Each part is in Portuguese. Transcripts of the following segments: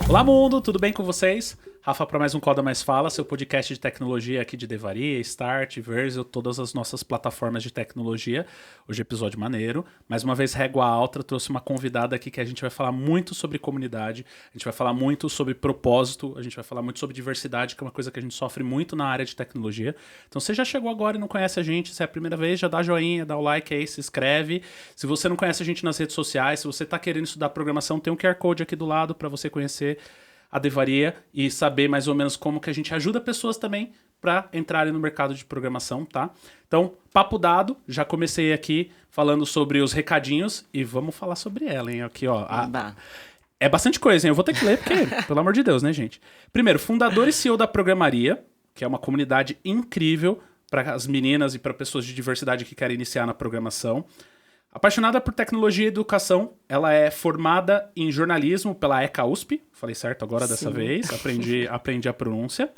Olá, mundo! Tudo bem com vocês? Rafa para mais um Coda Mais Fala, seu podcast de tecnologia aqui de Devaria, Start, Verso, todas as nossas plataformas de tecnologia. Hoje episódio maneiro. Mais uma vez, régua alta, trouxe uma convidada aqui que a gente vai falar muito sobre comunidade, a gente vai falar muito sobre propósito, a gente vai falar muito sobre diversidade, que é uma coisa que a gente sofre muito na área de tecnologia. Então, se você já chegou agora e não conhece a gente, se é a primeira vez, já dá joinha, dá o like aí, se inscreve. Se você não conhece a gente nas redes sociais, se você está querendo estudar programação, tem um QR Code aqui do lado para você conhecer a Devaria e saber mais ou menos como que a gente ajuda pessoas também para entrarem no mercado de programação, tá? Então, papo dado, já comecei aqui falando sobre os recadinhos e vamos falar sobre ela, hein? Aqui, ó. É bastante coisa, hein? Eu vou ter que ler porque, pelo amor de Deus, né, gente? Primeiro, fundador e CEO da Programaria, que é uma comunidade incrível para as meninas e para pessoas de diversidade que querem iniciar na programação. Apaixonada por tecnologia e educação, ela é formada em jornalismo pela ECA USP. Falei certo agora dessa vez, aprendi a pronúncia.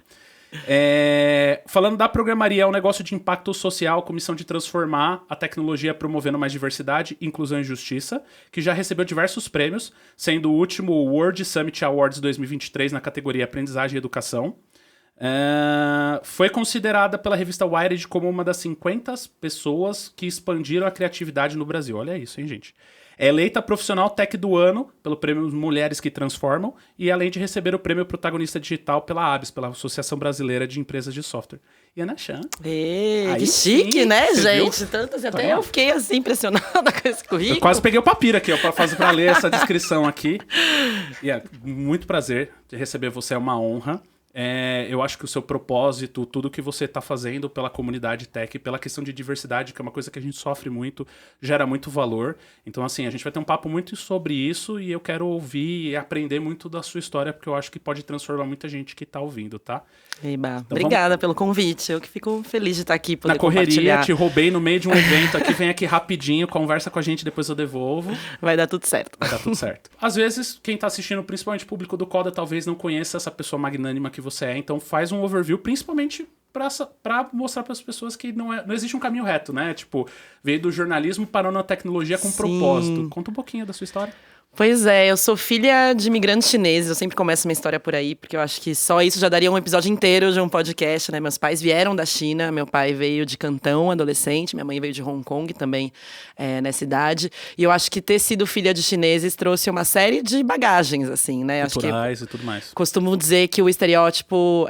Falando da Programaria, é um negócio de impacto social com missão de transformar a tecnologia promovendo mais diversidade, inclusão e justiça, que já recebeu diversos prêmios, sendo o último World Summit Awards 2023 na categoria Aprendizagem e Educação. Foi considerada pela revista Wired como uma das 50 pessoas que expandiram a criatividade no Brasil. Olha isso, hein, gente? É eleita profissional tech do ano pelo prêmio Mulheres que Transformam e além de receber o prêmio Protagonista Digital pela ABS, pela Associação Brasileira de Empresas de Software. E Ana Chan. Que chique, sim, né, gente? Tantas, até eu fiquei assim impressionada com esse currículo. Eu quase peguei o papiro aqui, ó, pra ler essa descrição aqui. Muito prazer de receber você, é uma honra. Eu acho que o seu propósito, tudo que você está fazendo pela comunidade tech, pela questão de diversidade, que é uma coisa que a gente sofre muito, gera muito valor. Então, assim, a gente vai ter um papo muito sobre isso e eu quero ouvir e aprender muito da sua história, porque eu acho que pode transformar muita gente que está ouvindo, tá? Então, obrigada pelo convite. Eu que fico feliz de estar aqui, poder na correria, te roubei no meio de um evento aqui, vem aqui rapidinho, conversa com a gente, depois eu devolvo. Vai dar tudo certo. Vai dar tudo certo. Às vezes, quem está assistindo, principalmente o público do Coda, talvez não conheça essa pessoa magnânima que você é, então faz um overview, principalmente para mostrar para as pessoas que não existe um caminho reto, né? Tipo, veio do jornalismo, parou na tecnologia com propósito. Conta um pouquinho da sua história. Pois é, eu sou filha de imigrantes chineses, eu sempre começo minha história por aí, porque eu acho que só isso já daria um episódio inteiro de um podcast, né? Meus pais vieram da China, meu pai veio de Cantão, adolescente, minha mãe veio de Hong Kong também, nessa idade. E eu acho que ter sido filha de chineses trouxe uma série de bagagens, assim, né? Culturais acho que e tudo mais. Costumo dizer que o estereótipo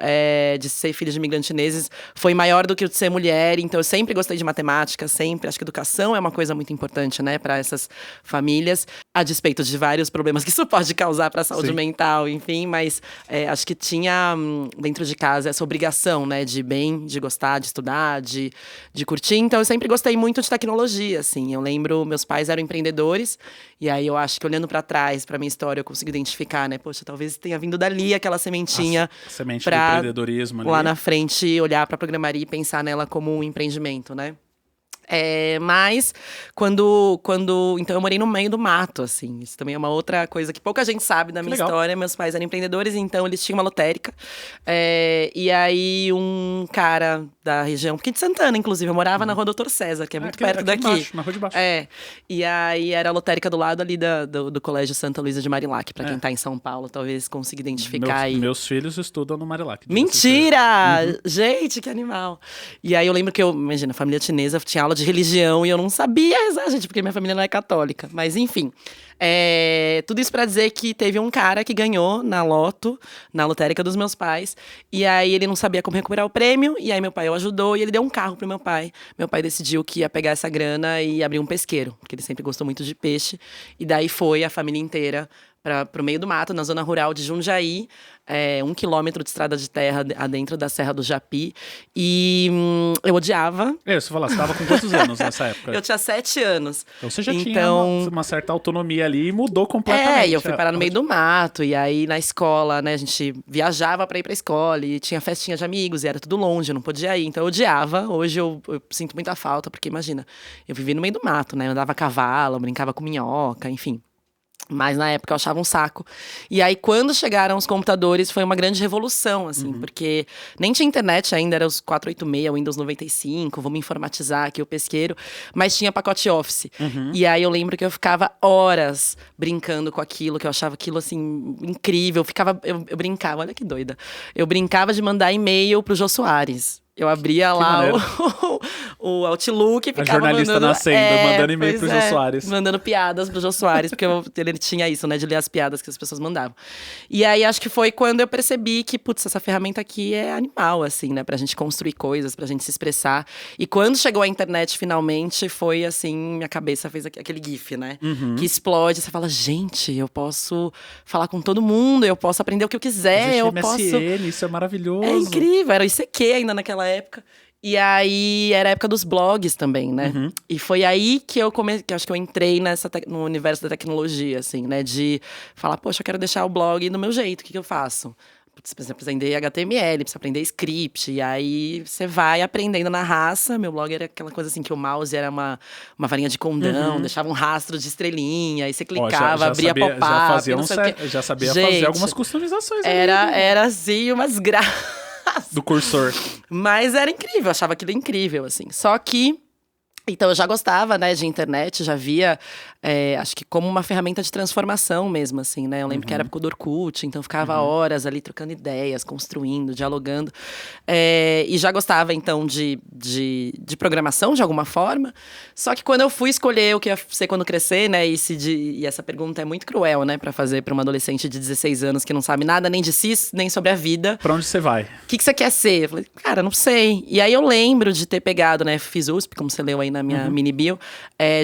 de ser filha de imigrantes chineses foi maior do que o de ser mulher, então eu sempre gostei de matemática, sempre. Acho que educação é uma coisa muito importante, né, para essas famílias, a despeito de vários problemas que isso pode causar para a saúde mental, enfim, mas acho que tinha dentro de casa essa obrigação, né, de gostar, de estudar, de curtir. Então eu sempre gostei muito de tecnologia, assim. Eu lembro, meus pais eram empreendedores, e aí eu acho que olhando para trás, para minha história, eu consigo identificar, né, poxa, talvez tenha vindo dali aquela sementinha semente do empreendedorismo ali. Lá na frente olhar para a Programaria e pensar nela como um empreendimento, né? Mas então eu morei no meio do mato, assim. Isso também é uma outra coisa que pouca gente sabe da minha história. Meus pais eram empreendedores, então eles tinham uma lotérica. E aí um cara da região, porque de Santana, inclusive, eu morava na Rua Doutor César, que é muito perto daqui. Embaixo, na Rua de Baixo. E aí era a lotérica do lado ali do Colégio Santa Luísa de Marilac. Pra quem tá em São Paulo, talvez consiga identificar. Meus filhos estudam no Marilac. Mentira! Gente, que animal! E aí eu lembro que imagina, a família chinesa tinha aula de religião e eu não sabia rezar, gente, porque minha família não é católica. Mas enfim, tudo isso pra dizer que teve um cara que ganhou na loto, na lotérica dos meus pais, e aí ele não sabia como recuperar o prêmio, e aí meu pai o ajudou e ele deu um carro pro meu pai. Meu pai decidiu que ia pegar essa grana e abrir um pesqueiro, porque ele sempre gostou muito de peixe, e daí foi a família inteira pro meio do mato, na zona rural de Jundiaí, 1 quilômetro de estrada de terra adentro da Serra do Japi. E eu odiava. Você estava com quantos anos nessa época? Eu tinha 7 anos. Então você já tinha uma certa autonomia ali e mudou completamente. E eu fui parar no meio do mato. E aí na escola, né, a gente viajava pra ir pra escola e tinha festinha de amigos e era tudo longe, eu não podia ir. Então eu odiava. Hoje eu sinto muita falta, porque imagina, eu vivi no meio do mato, né? Eu andava a cavalo, brincava com minhoca, enfim. Mas na época eu achava um saco. E aí, quando chegaram os computadores, foi uma grande revolução, assim. Porque nem tinha internet ainda, era os 486, Windows 95, vamos informatizar aqui o pesqueiro. Mas tinha pacote Office. E aí, eu lembro que eu ficava horas brincando com aquilo, que eu achava aquilo, assim, incrível. Eu brincava, olha que doida. Eu brincava de mandar e-mail pro Jô Soares. Eu abria lá o Outlook e ficava a jornalista mandando… mandando e-mail pro Jô Soares. Mandando piadas pro Jô Soares, porque ele tinha isso, né? De ler as piadas que as pessoas mandavam. E aí, acho que foi quando eu percebi que, putz, essa ferramenta aqui é animal, assim, né? Pra gente construir coisas, pra gente se expressar. E quando chegou a internet, finalmente, foi assim… Minha cabeça fez aquele gif, né? Que explode. Você fala, gente, eu posso falar com todo mundo. Eu posso aprender o que eu quiser. Eu MSN, posso… isso é maravilhoso. É incrível. Era o ICQ ainda naquela época. E aí, era a época dos blogs também, né? E foi aí que eu que acho que eu entrei no universo da tecnologia, assim, né? De falar, poxa, eu quero deixar o blog do meu jeito, o que eu faço? Precisa aprender HTML, precisa aprender script. E aí, você vai aprendendo na raça. Meu blog era aquela coisa assim, que o mouse era uma varinha de condão. Deixava um rastro de estrelinha. Aí você clicava, abria pop-up, já sabia fazer algumas customizações. Era assim, umas do cursor. Mas era incrível, eu achava aquilo incrível, assim. Só que… Então, eu já gostava, né, de internet, já via, acho que como uma ferramenta de transformação mesmo, assim, né? Eu lembro que era época do Orkut, então ficava horas ali trocando ideias, construindo, dialogando. E já gostava, então, de programação, de alguma forma. Só que quando eu fui escolher o que ia ser quando crescer, né? E essa pergunta é muito cruel, né? Pra fazer pra uma adolescente de 16 anos que não sabe nada nem de si, nem sobre a vida. Pra onde você vai? O que você quer ser? Eu falei, cara, não sei. E aí eu lembro de ter pegado, né? Fiz USP, como você leu aí na minha mini bio,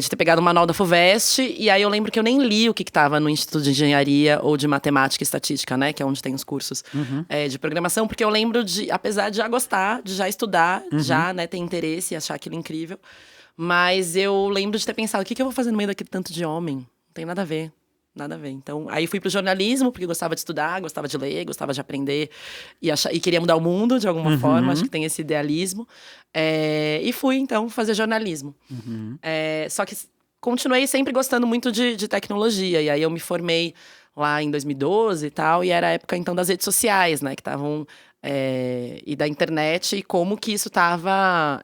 de ter pegado o manual da FUVEST, e aí eu lembro que eu nem li o que estava no Instituto de Engenharia ou de Matemática e Estatística, né, que é onde tem os cursos de programação, porque eu lembro de, apesar de já gostar, de já estudar, já, né, ter interesse e achar aquilo incrível, mas eu lembro de ter pensado, o que eu vou fazer no meio daquele tanto de homem? Não tem nada a ver. Nada a ver. Então, aí fui pro jornalismo, porque gostava de estudar, gostava de ler, gostava de aprender e queria mudar o mundo de alguma forma, acho que tem esse idealismo. E fui, então, fazer jornalismo. Só que continuei sempre gostando muito de tecnologia. E aí eu me formei lá em 2012 e tal, e era a época, então, das redes sociais, né, que estavam… e da internet, e como que isso estava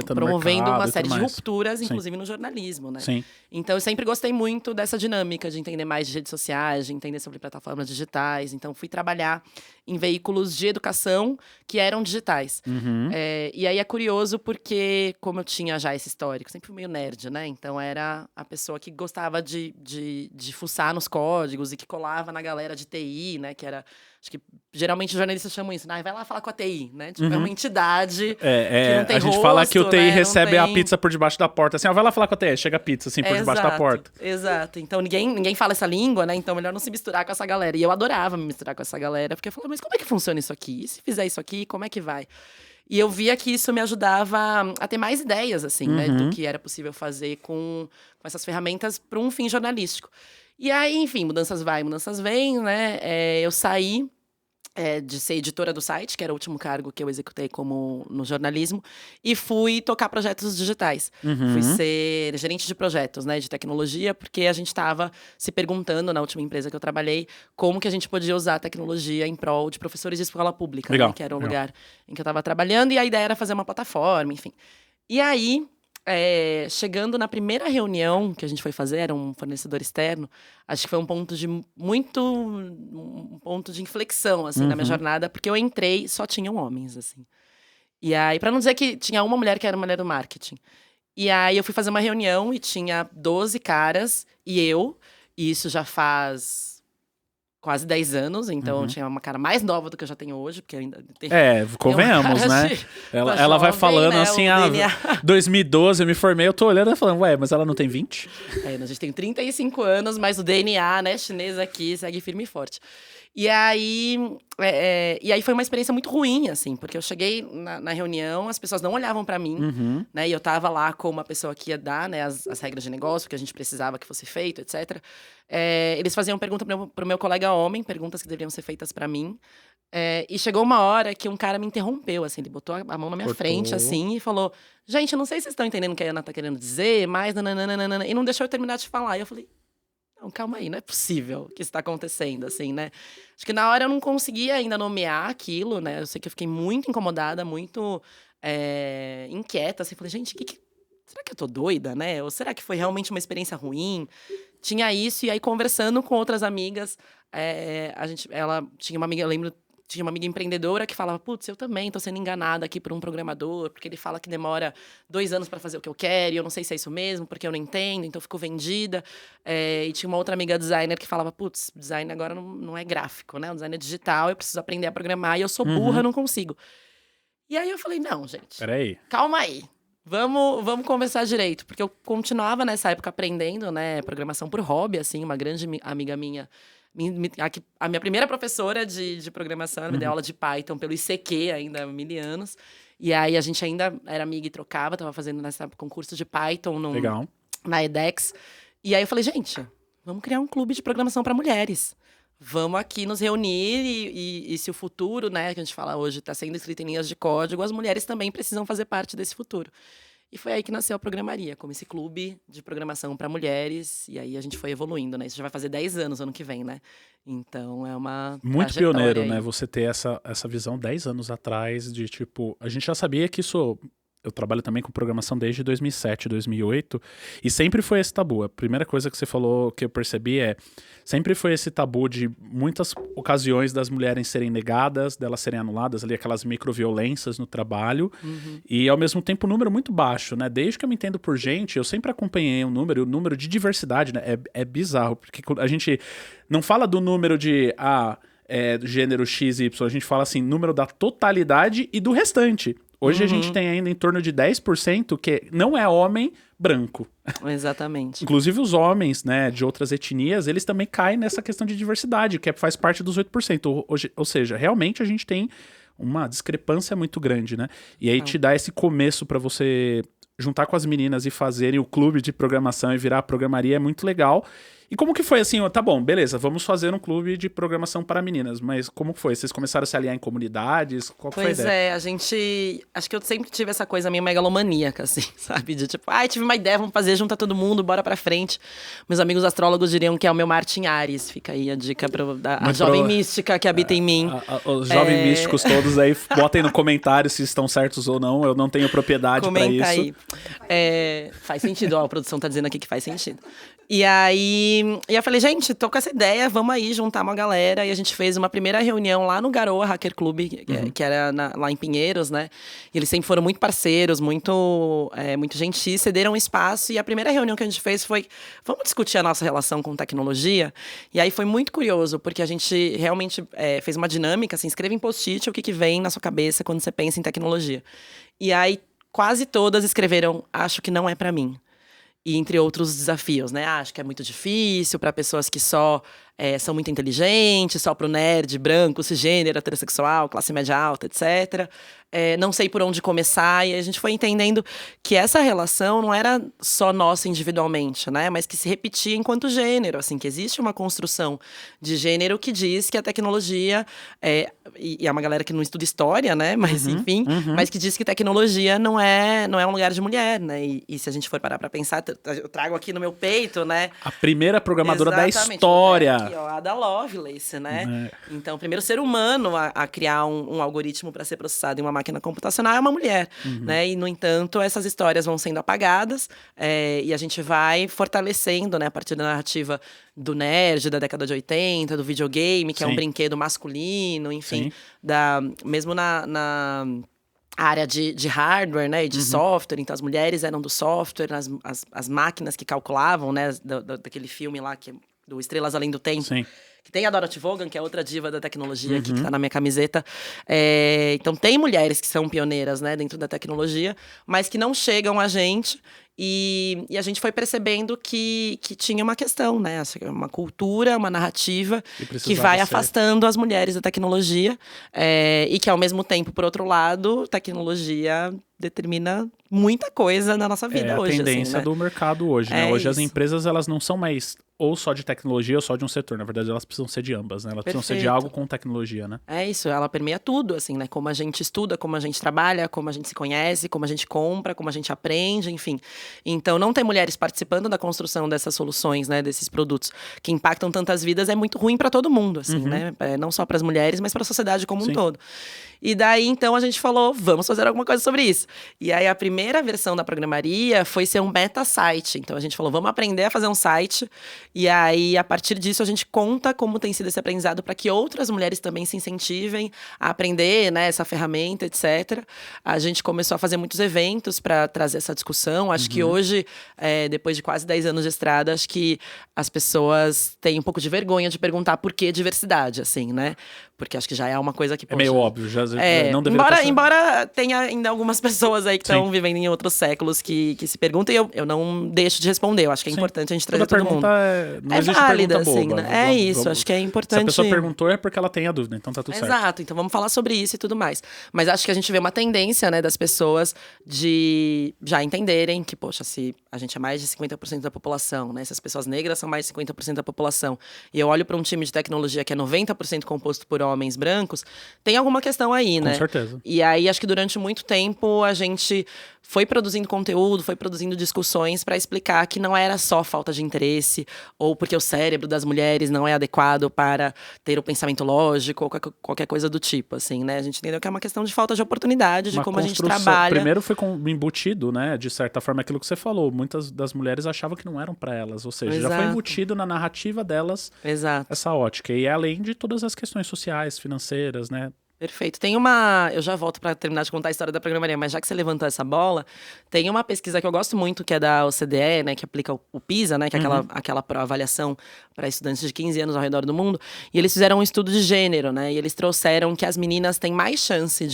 promovendo uma série de rupturas, inclusive no jornalismo, né? Sim. Então, eu sempre gostei muito dessa dinâmica de entender mais de redes sociais, de entender sobre plataformas digitais. Então, fui trabalhar em veículos de educação que eram digitais. E aí, é curioso porque, como eu tinha já esse histórico, sempre fui meio nerd, né? Então, era a pessoa que gostava de fuçar nos códigos e que colava na galera de TI, né? Que era… Acho que geralmente os jornalistas chamam isso, vai lá falar com a TI, né? Tipo, é uma entidade que não tem a gente rosto, fala que o TI né? recebe a pizza por debaixo da porta. Assim, vai lá falar com a TI, chega a pizza, assim, por debaixo da porta. Exato. Então, ninguém fala essa língua, né? Então, melhor não se misturar com essa galera. E eu adorava me misturar com essa galera, porque eu falava, mas como é que funciona isso aqui? E se fizer isso aqui, como é que vai? E eu via que isso me ajudava a ter mais ideias, assim, né? Do que era possível fazer com essas ferramentas para um fim jornalístico. E aí, enfim, mudanças vai, mudanças vêm, né? Eu saí de ser editora do site, que era o último cargo que eu executei no jornalismo, e fui tocar projetos digitais. Fui ser gerente de projetos, né, de tecnologia, porque a gente estava se perguntando, na última empresa que eu trabalhei, como que a gente podia usar a tecnologia em prol de professores de escola pública, né, que era o lugar em que eu estava trabalhando, e a ideia era fazer uma plataforma, enfim. E aí… chegando na primeira reunião que a gente foi fazer, era um fornecedor externo, acho que foi um ponto de inflexão, assim, na minha jornada, porque eu entrei, só tinham homens, assim. E aí, pra não dizer que tinha uma mulher que era mulher do marketing. E aí, eu fui fazer uma reunião e tinha 12 caras e isso já faz quase 10 anos, então eu tinha uma cara mais nova do que eu já tenho hoje, porque eu ainda tenho… convenhamos, né? Ela vai falando, né, assim, 2012 eu me formei, eu tô olhando e falando, mas ela não tem 20? A gente tem 35 anos, mas o DNA, né, chinês aqui segue firme e forte. E aí foi uma experiência muito ruim, assim, porque eu cheguei na reunião, as pessoas não olhavam pra mim, né? E eu tava lá com uma pessoa que ia dar, né, as regras de negócio, que a gente precisava que fosse feito, etc. Eles faziam pergunta pro meu colega homem, perguntas que deveriam ser feitas pra mim. E chegou uma hora que um cara me interrompeu, assim, ele botou a mão na minha frente, assim, e falou: gente, não sei se vocês estão entendendo o que a Ana tá querendo dizer, mas… nananana, e não deixou eu terminar de falar. E eu falei… não, calma aí, não é possível que isso tá acontecendo, assim, né? Acho que na hora eu não conseguia ainda nomear aquilo, né? Eu sei que eu fiquei muito incomodada, muito inquieta, assim. Falei, gente, será que eu tô doida, né? Ou será que foi realmente uma experiência ruim? Tinha isso, e aí conversando com outras amigas, ela tinha uma amiga, eu lembro, tinha uma amiga empreendedora que falava, putz, eu também tô sendo enganada aqui por um programador, porque ele fala que demora 2 anos para fazer o que eu quero, e eu não sei se é isso mesmo, porque eu não entendo, então eu fico vendida. E tinha uma outra amiga designer que falava, putz, design agora não é gráfico, né? O design é digital, eu preciso aprender a programar, e eu sou burra, eu não consigo. E aí eu falei, não, gente, Peraí. calma aí. Vamos conversar direito, porque eu continuava nessa época aprendendo, né, programação por hobby, assim, uma grande amiga minha, a minha primeira professora de programação, ela me deu aula de Python pelo ICQ ainda, há 1000 anos. E aí a gente ainda era amiga e trocava, tava fazendo nessa época um curso de Python Legal. na edX. E aí eu falei, gente, vamos criar um clube de programação para mulheres. Vamos aqui nos reunir e se o futuro, né, que a gente fala hoje, está sendo escrito em linhas de código, as mulheres também precisam fazer parte desse futuro. E foi aí que nasceu a Programaria, como esse clube de programação para mulheres. E aí a gente foi evoluindo, né? Isso já vai fazer 10 anos ano que vem, né? Então é uma muito pioneiro, aí, né? Você ter essa visão 10 anos atrás de, tipo... A gente já sabia que isso... Eu trabalho também com programação desde 2007, 2008, e sempre foi esse tabu. A primeira coisa que você falou que eu percebi sempre foi esse tabu de muitas ocasiões das mulheres serem negadas, delas serem anuladas, ali aquelas microviolências no trabalho, e ao mesmo tempo um número muito baixo, né? Desde que eu me entendo por gente, eu sempre acompanhei o número de diversidade, né? É bizarro, porque a gente não fala do número de... do gênero XY, a gente fala assim, número da totalidade e do restante. Hoje a gente tem ainda em torno de 10% que não é homem branco. Exatamente. Inclusive os homens, né, de outras etnias, eles também caem nessa questão de diversidade, que faz parte dos 8%. Ou seja, realmente a gente tem uma discrepância muito grande, né? E aí te dá esse começo para você juntar com as meninas e fazerem o clube de programação e virar a programaria é muito legal. E como que foi assim, tá bom, beleza, vamos fazer um clube de programação para meninas, mas como foi? Vocês começaram a se aliar em comunidades? Qual foi a ideia? Pois é, a gente... Acho que eu sempre tive essa coisa meio megalomaníaca, assim, sabe? De tipo, tive uma ideia, vamos fazer, junta todo mundo, bora pra frente. Meus amigos astrólogos diriam que é o meu Marte em Áries. Fica aí a dica a jovem mística que habita em mim. Os jovens místicos todos aí, botem no comentário se estão certos ou não. Eu não tenho propriedade para isso. Comenta aí. Faz sentido, a produção tá dizendo aqui que faz sentido. E aí eu falei, gente, tô com essa ideia, vamos aí juntar uma galera. E a gente fez uma primeira reunião lá no Garoa Hacker Club, que era lá em Pinheiros, né? E eles sempre foram muito parceiros, muito gentis, cederam espaço. E a primeira reunião que a gente fez foi, vamos discutir a nossa relação com tecnologia? E aí foi muito curioso, porque a gente realmente fez uma dinâmica, assim, escreva em post-it o que vem na sua cabeça quando você pensa em tecnologia. E aí quase todas escreveram, acho que não é pra mim. E entre outros desafios, né? Acho que é muito difícil para pessoas que só são muito inteligentes, só pro nerd, branco, cisgênero, heterossexual, classe média alta, etc. Não sei por onde começar. E a gente foi entendendo que essa relação não era só nossa individualmente, né? Mas que se repetia enquanto gênero, assim, que existe uma construção de gênero que diz que a tecnologia... E é uma galera que não estuda história, né? Mas, enfim, mas que diz que tecnologia não é um lugar de mulher, né? E se a gente for parar pra pensar, eu trago aqui no meu peito, né? A primeira programadora da Exatamente, história. Aqui, ó, a Ada Lovelace, né? Então, o primeiro ser humano a criar um algoritmo para ser processado em uma máquina computacional é uma mulher, né? E, no entanto, essas histórias vão sendo apagadas e a gente vai fortalecendo, né? A partir da narrativa do nerd, da década de 80, do videogame, que é um brinquedo masculino, enfim. Mesmo na área de hardware, né, e de software. Então, as mulheres eram do software, as máquinas que calculavam, né, daquele filme lá, do Estrelas Além do Tempo. Sim. Que tem a Dorothy Vaughan, que é outra diva da tecnologia aqui, que tá na minha camiseta. Então, tem mulheres que são pioneiras, né, dentro da tecnologia, mas que não chegam a gente. E a gente foi percebendo que tinha uma questão, né? Uma cultura, uma narrativa que vai afastando as mulheres da tecnologia. E que, ao mesmo tempo, por outro lado, tecnologia determina muita coisa na nossa vida hoje. É a tendência do mercado hoje, né? Hoje as empresas, elas não são mais ou só de tecnologia ou só de um setor. Na verdade, elas precisam ser de ambas, né? Elas precisam ser de Perfeito. algo com tecnologia, né? É isso, ela permeia tudo, assim, né? Como a gente estuda, como a gente trabalha, como a gente se conhece, como a gente compra, como a gente aprende, enfim. Então, não ter mulheres participando da construção dessas soluções, né? Desses produtos que impactam tantas vidas é muito ruim para todo mundo, assim, né? Não só para as mulheres, mas para a sociedade como um todo. E daí, então, a gente falou, vamos fazer alguma coisa sobre isso. E aí, a primeira versão da Programaria foi ser um beta-site. Então, a gente falou, vamos aprender a fazer um site. E aí, a partir disso, a gente conta como tem sido esse aprendizado para que outras mulheres também se incentivem a aprender, né, essa ferramenta, etc. A gente começou a fazer muitos eventos para trazer essa discussão. Acho que hoje, depois de quase 10 anos de estrada, acho que as pessoas têm um pouco de vergonha de perguntar por que diversidade, assim, né? Porque acho que já é uma coisa que… É meio óbvio, já não deveria embora, ter... embora tenha ainda algumas pessoas aí que estão vivendo em outros séculos que se perguntam, e eu não deixo de responder. Eu acho que é importante a gente trazer todo mundo. Não existe válida, pergunta assim, boba. né? É isso, acho que é importante. Se a pessoa perguntou é porque ela tem a dúvida, então tá tudo certo. Exato, então vamos falar sobre isso e tudo mais. Mas acho que a gente vê uma tendência, né, das pessoas de já entenderem que, poxa, se a gente é mais de 50% da população, né, se as pessoas negras são mais de 50% da população, e eu olho para um time de tecnologia que é 90% composto por homens brancos, tem alguma questão aí, né? Com certeza. E aí, acho que durante muito tempo a gente foi produzindo conteúdo, foi produzindo discussões para explicar que não era só falta de interesse ou porque o cérebro das mulheres não é adequado para ter o pensamento lógico ou qualquer coisa do tipo, assim, né? A gente entendeu que é uma questão de falta de oportunidade, de como a gente trabalha. Primeiro foi embutido, né? De certa forma, aquilo que você falou. Muitas das mulheres achavam que não eram para elas. Ou seja, já foi embutido na narrativa delas essa ótica. E é além de todas as questões sociais, financeiras, né? Perfeito. Eu já volto para terminar de contar a história da Programaria, mas já que você levantou essa bola, tem uma pesquisa que eu gosto muito, que é da OCDE, né, que aplica o PISA, né, que é aquela avaliação para estudantes de 15 anos ao redor do mundo, e eles fizeram um estudo de gênero, né, e eles trouxeram que as meninas têm mais chance,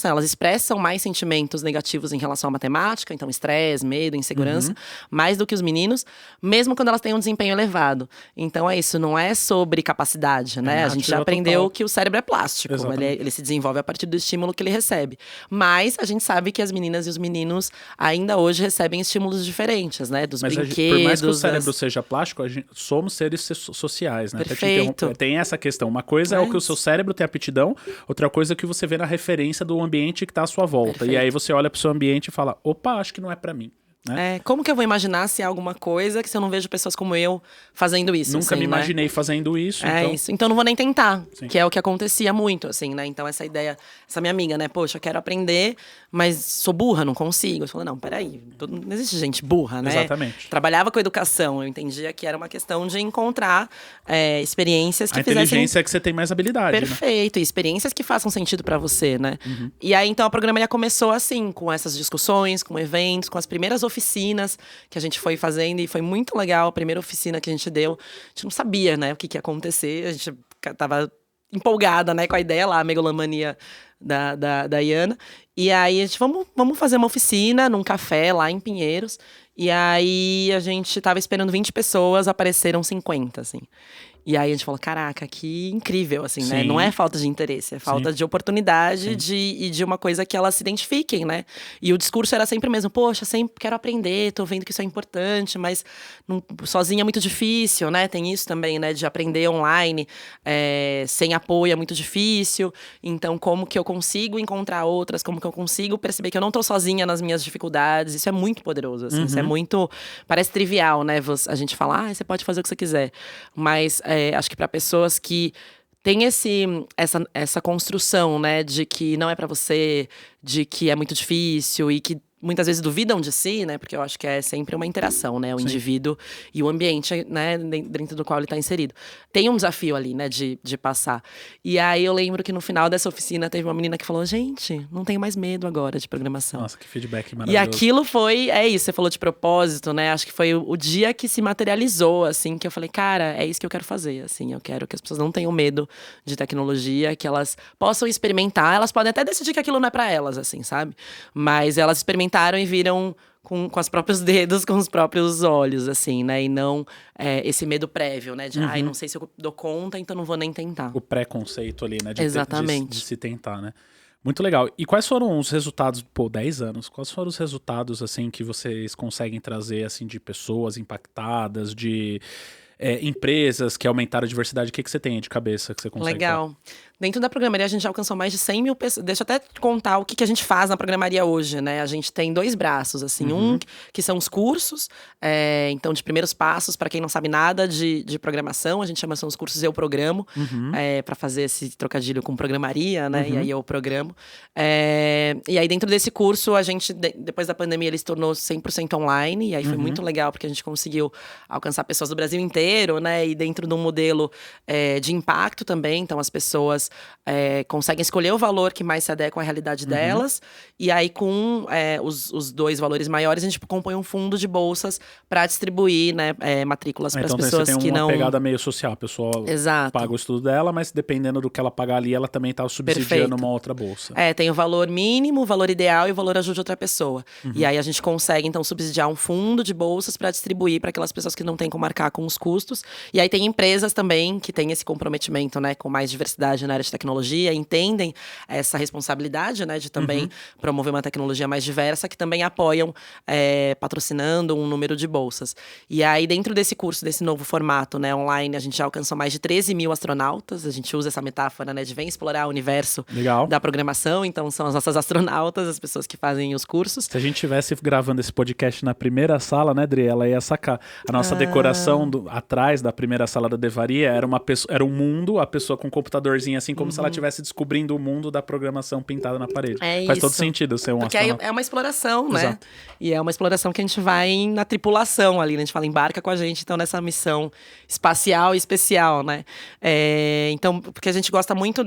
elas expressam mais sentimentos negativos em relação à matemática, então estresse, medo, insegurança, mais do que os meninos, mesmo quando elas têm um desempenho elevado. Então é isso, não é sobre capacidade, né, a gente já aprendeu que o cérebro é plástico. Ele se desenvolve a partir do estímulo que ele recebe. Mas a gente sabe que as meninas e os meninos ainda hoje recebem estímulos diferentes, né? Dos brinquedos. Por mais que o cérebro seja plástico, somos seres sociais, né? Perfeito. Tem essa questão. Uma coisa é o que o seu cérebro tem aptidão, outra coisa é o que você vê na referência do ambiente que está à sua volta. Perfeito. E aí você olha para o seu ambiente e fala, opa, acho que não é para mim. Né? Como que eu vou imaginar se há alguma coisa que se eu não vejo pessoas como eu fazendo isso? Nunca me imaginei fazendo isso. Isso. Então não vou nem tentar, que é o que acontecia muito, assim, né? Então essa ideia, essa minha amiga, né? Poxa, eu quero aprender, mas sou burra, não consigo. Eu falei, não, peraí, não existe gente burra, né? Exatamente. Trabalhava com educação, eu entendia que era uma questão de encontrar experiências que fizessem… A inteligência fizessem… é que você tem mais habilidade, Perfeito, né? E experiências que façam sentido pra você, né? E aí, então, a Programaria começou assim, com essas discussões, com eventos, com as primeiras oficinas que a gente foi fazendo. E foi muito legal a primeira oficina que a gente deu. A gente não sabia, né, o que ia acontecer. A gente tava empolgada, né, com a ideia lá, a megalomania da Iana. E aí, a gente, vamos fazer uma oficina num café lá em Pinheiros. E aí, a gente tava esperando 20 pessoas, apareceram 50, assim. E aí a gente falou, caraca, que incrível, assim, né? Não é falta de interesse, é falta de oportunidade e de uma coisa que elas se identifiquem, né? E o discurso era sempre o mesmo, poxa, sempre quero aprender, tô vendo que isso é importante, mas sozinha é muito difícil, né? Tem isso também, né? De aprender online, sem apoio é muito difícil. Então, como que eu consigo encontrar outras? Como que eu consigo perceber que eu não tô sozinha nas minhas dificuldades? Isso é muito poderoso, assim. Isso é muito… Parece trivial, né? A gente fala, você pode fazer o que você quiser. Mas… acho que para pessoas que têm essa construção, né, de que não é para você, de que é muito difícil e que muitas vezes duvidam de si, né, porque eu acho que é sempre uma interação, né, o indivíduo e o ambiente, né, dentro do qual ele está inserido. Tem um desafio ali, né, de passar. E aí eu lembro que no final dessa oficina teve uma menina que falou, gente, não tenho mais medo agora de programação. Nossa, que feedback maravilhoso. E aquilo foi, isso, você falou de propósito, né, acho que foi o dia que se materializou, assim, que eu falei, cara, é isso que eu quero fazer, assim, eu quero que as pessoas não tenham medo de tecnologia, que elas possam experimentar, elas podem até decidir que aquilo não é pra elas, assim, sabe? Mas elas experimentaram e viram com os próprios dedos, com os próprios olhos, assim, né? E não esse medo prévio, né? De, não sei se eu dou conta, então não vou nem tentar. O preconceito ali, né? Exatamente. De se tentar, né? Muito legal. E quais foram os resultados, 10 anos, quais foram os resultados, assim, que vocês conseguem trazer, assim, de pessoas impactadas, de empresas que aumentaram a diversidade? O que você tem aí de cabeça que você consegue Legal. falar? Dentro da programaria, a gente já alcançou mais de 100 mil pessoas. Deixa eu até contar o que a gente faz na programaria hoje, né? A gente tem 2 braços, assim. Um que são os cursos, então, de primeiros passos, para quem não sabe nada de programação. A gente chama, são os cursos Eu Programo, para fazer esse trocadilho com programaria, né? E aí eu programo. E aí, dentro desse curso, a gente, depois da pandemia, ele se tornou 100% online. E aí foi muito legal, porque a gente conseguiu alcançar pessoas do Brasil inteiro, né? E dentro de um modelo de impacto também. Então, as pessoas conseguem escolher o valor que mais se adequa à realidade delas. E aí, com os 2 valores maiores, a gente compõe um fundo de bolsas para distribuir, né, matrículas para as pessoas você tem que uma não… pegada meio social. A pessoa paga o estudo dela, mas dependendo do que ela pagar ali, ela também tá subsidiando uma outra bolsa. Tem o valor mínimo, o valor ideal e o valor ajude outra pessoa. E aí, a gente consegue, então, subsidiar um fundo de bolsas para distribuir para aquelas pessoas que não têm como arcar com os custos. E aí, tem empresas também que têm esse comprometimento, né, com mais diversidade na área de tecnologia, entendem essa responsabilidade, né, de também promover uma tecnologia mais diversa, que também apoiam patrocinando um número de bolsas. E aí, dentro desse curso, desse novo formato, né, online, a gente já alcançou mais de 13 mil astronautas. A gente usa essa metáfora, né, de vem explorar o universo da programação. Então, são as nossas astronautas, as pessoas que fazem os cursos. Se a gente tivesse gravando esse podcast na primeira sala, né, Dri, ela ia sacar. A nossa decoração atrás da primeira sala da Devaria era um mundo, a pessoa com um computadorzinho assim, como se ela estivesse descobrindo o mundo da programação pintada na parede. Faz todo sentido ser um astronauta. Porque é uma exploração, né? Exato. E é uma exploração que a gente vai na tripulação ali, né? A gente fala, embarca com a gente, então, nessa missão espacial e especial, né? Então, porque a gente gosta muito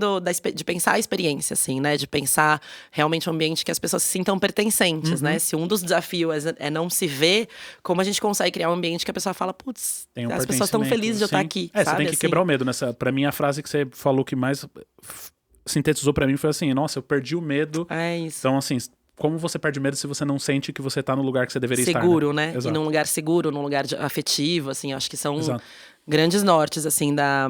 de pensar a experiência, assim, né? De pensar realmente um ambiente que as pessoas se sintam pertencentes, né? Se um dos desafios é não se ver, como a gente consegue criar um ambiente que a pessoa fala, putz, as pessoas estão felizes de eu estar aqui, sabe? Você tem que quebrar o medo, né? Pra mim, a frase que você falou que mais sintetizou pra mim foi assim, nossa, eu perdi o medo. É isso. Então, assim, como você perde medo se você não sente que você tá no lugar que você deveria estar, seguro, né? Exato. E num lugar seguro, num lugar afetivo, assim, acho que são grandes nortes, assim, da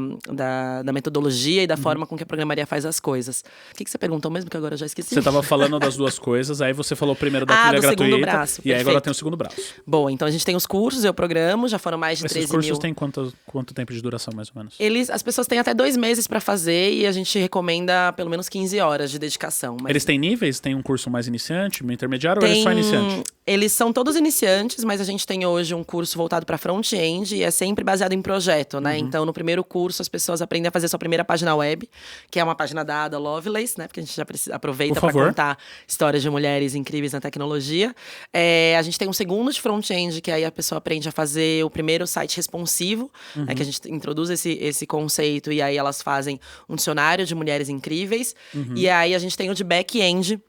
metodologia e da forma com que a programaria faz as coisas. O que você perguntou mesmo, que agora eu já esqueci? Você estava falando das 2 coisas, aí você falou primeiro da trilha gratuita. Segundo braço, e aí agora tem o segundo braço. Bom, então a gente tem os cursos, eu programo, já foram mais de 13 mil. Esses cursos têm quanto tempo de duração, mais ou menos? As pessoas têm até 2 meses para fazer e a gente recomenda pelo menos 15 horas de dedicação. Eles têm níveis? Tem um curso mais iniciante, meio intermediário, ou eles só iniciante? Eles são todos iniciantes, mas a gente tem hoje um curso voltado para front-end e é sempre baseado em projeto, né? Então, no primeiro curso, as pessoas aprendem a fazer sua primeira página web, que é uma página da Ada Lovelace, né? Porque a gente já aproveita para contar histórias de mulheres incríveis na tecnologia. A gente tem um segundo de front-end, que aí a pessoa aprende a fazer o primeiro site responsivo, né? Que a gente introduz esse conceito e aí elas fazem um dicionário de mulheres incríveis. E aí a gente tem o de back-end,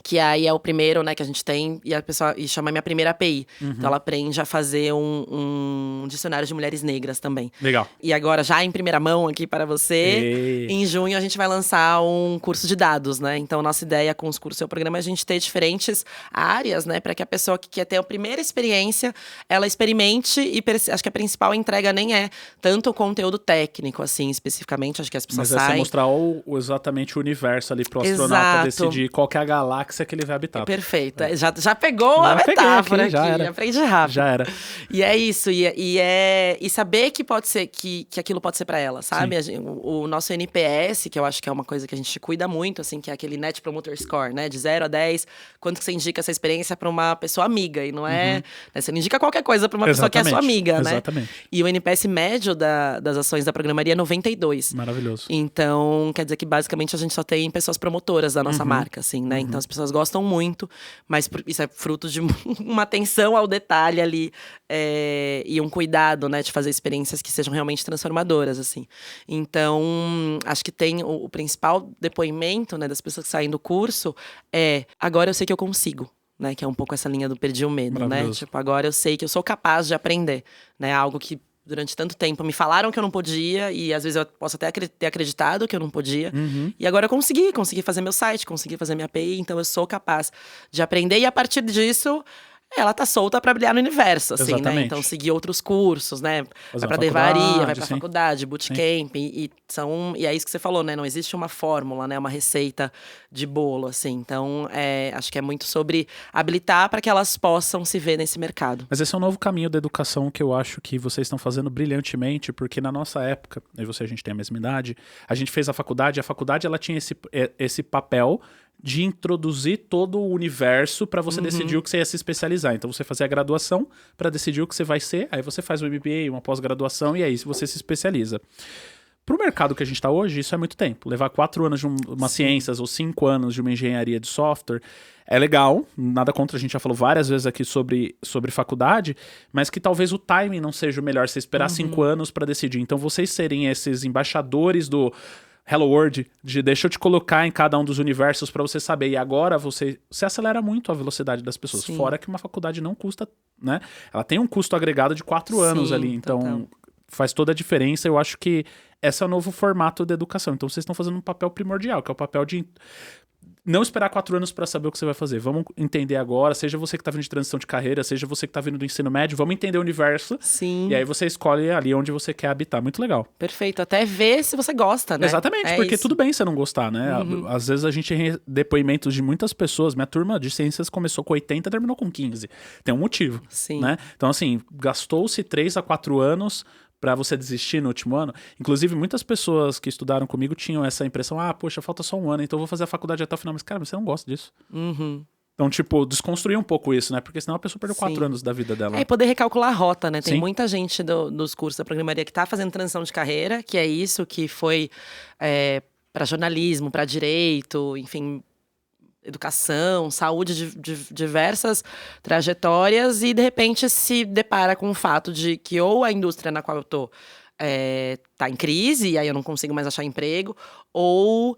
que aí é o primeiro, né, que a gente tem, e a pessoa chama Minha Primeira API. Então ela aprende a fazer um dicionário de mulheres negras também. Legal. E agora, já em primeira mão aqui para você, em junho a gente vai lançar um curso de dados, né? Então, nossa ideia com os cursos do seu programa é a gente ter diferentes áreas, né? Para que a pessoa que quer ter a primeira experiência, ela experimente e acho que a principal entrega nem é tanto o conteúdo técnico, assim, especificamente. Acho que as pessoas saem… Mas é você mostrar exatamente o universo ali pro astronauta decidir qual que é a galáxia que ele vai habitar. Perfeito. Já pegou a metáfora aqui. Já era. Aprende rápido. Já era. E é isso. E saber que pode ser, que aquilo pode ser para ela, sabe? O nosso NPS, que eu acho que é uma coisa que a gente cuida muito, assim, que é aquele Net Promoter Score, né? De 0 a 10, quanto que você indica essa experiência para uma pessoa amiga. E não é… Né? Você não indica qualquer coisa para uma pessoa que é sua amiga, né? Exatamente. E o NPS médio das ações da programaria é 92. Maravilhoso. Então, quer dizer que basicamente a gente só tem pessoas promotoras da nossa marca, assim, né? Então as pessoas gostam muito, mas isso é fruto de uma atenção ao detalhe ali e um cuidado, né, de fazer experiências que sejam realmente transformadoras, assim. Então, acho que tem o principal depoimento, né, das pessoas que saem do curso agora eu sei que eu consigo. Né, que é um pouco essa linha do perdi o medo, né? Tipo, agora eu sei que eu sou capaz de aprender, né? Algo que durante tanto tempo me falaram que eu não podia e às vezes eu posso até ter acreditado que eu não podia. E agora eu consegui fazer meu site, consegui fazer minha API, então eu sou capaz de aprender e a partir disso ela tá solta pra brilhar no universo, assim, né? Exatamente. Então, seguir outros cursos, né? Fazer Vai pra uma Devaria, faculdade, vai pra sim. faculdade, bootcamp. E é isso que você falou, né? Não existe uma fórmula, né? Uma receita de bolo, assim. Então, acho que é muito sobre habilitar para que elas possam se ver nesse mercado. Mas esse é um novo caminho da educação que eu acho que vocês estão fazendo brilhantemente, porque na nossa época, eu e você, a gente tem a mesma idade, a gente fez a faculdade ela tinha esse papel de introduzir todo o universo para você decidir o que você ia se especializar. Então você fazia a graduação para decidir o que você vai ser, aí você faz um MBA, uma pós-graduação, e aí você se especializa. Pro mercado que a gente está hoje, isso é muito tempo. Levar 4 anos de uma ciências ou 5 anos de uma engenharia de software é legal, nada contra, a gente já falou várias vezes aqui sobre faculdade, mas que talvez o timing não seja o melhor, você esperar 5 anos para decidir. Então vocês serem esses embaixadores do Hello World, de deixa eu te colocar em cada um dos universos para você saber. E agora você acelera muito a velocidade das pessoas. Sim. Fora que uma faculdade não custa, né? Ela tem um custo agregado de 4 anos ali. Então total. faz toda a diferença. Eu acho que esse é o novo formato da educação. Então vocês estão fazendo um papel primordial, que é o papel de não esperar 4 anos para saber o que você vai fazer. Vamos entender agora, seja você que tá vindo de transição de carreira, seja você que tá vindo do ensino médio, vamos entender o universo. Sim. E aí você escolhe ali onde você quer habitar. Muito legal. Perfeito. Até ver se você gosta, né? Exatamente, porque isso. tudo bem você não gostar, né? Às vezes a gente tem depoimentos de muitas pessoas. Minha turma de ciências começou com 80 e terminou com 15. Tem um motivo, Sim. né? Então, assim, gastou-se 3 a 4 anos para você desistir no último ano. Inclusive, muitas pessoas que estudaram comigo tinham essa impressão, poxa, falta só um ano, então eu vou fazer a faculdade até o final. Mas, cara, você não gosta disso. Então, tipo, desconstruir um pouco isso, né? Porque senão a pessoa perdeu 4 anos da vida dela. E poder recalcular a rota, né? Tem Sim. muita gente dos cursos da programaria que tá fazendo transição de carreira, que é isso, que foi para jornalismo, para direito, enfim, educação, saúde, de diversas trajetórias, e de repente se depara com o fato de que ou a indústria na qual eu tô tá em crise, e aí eu não consigo mais achar emprego, ou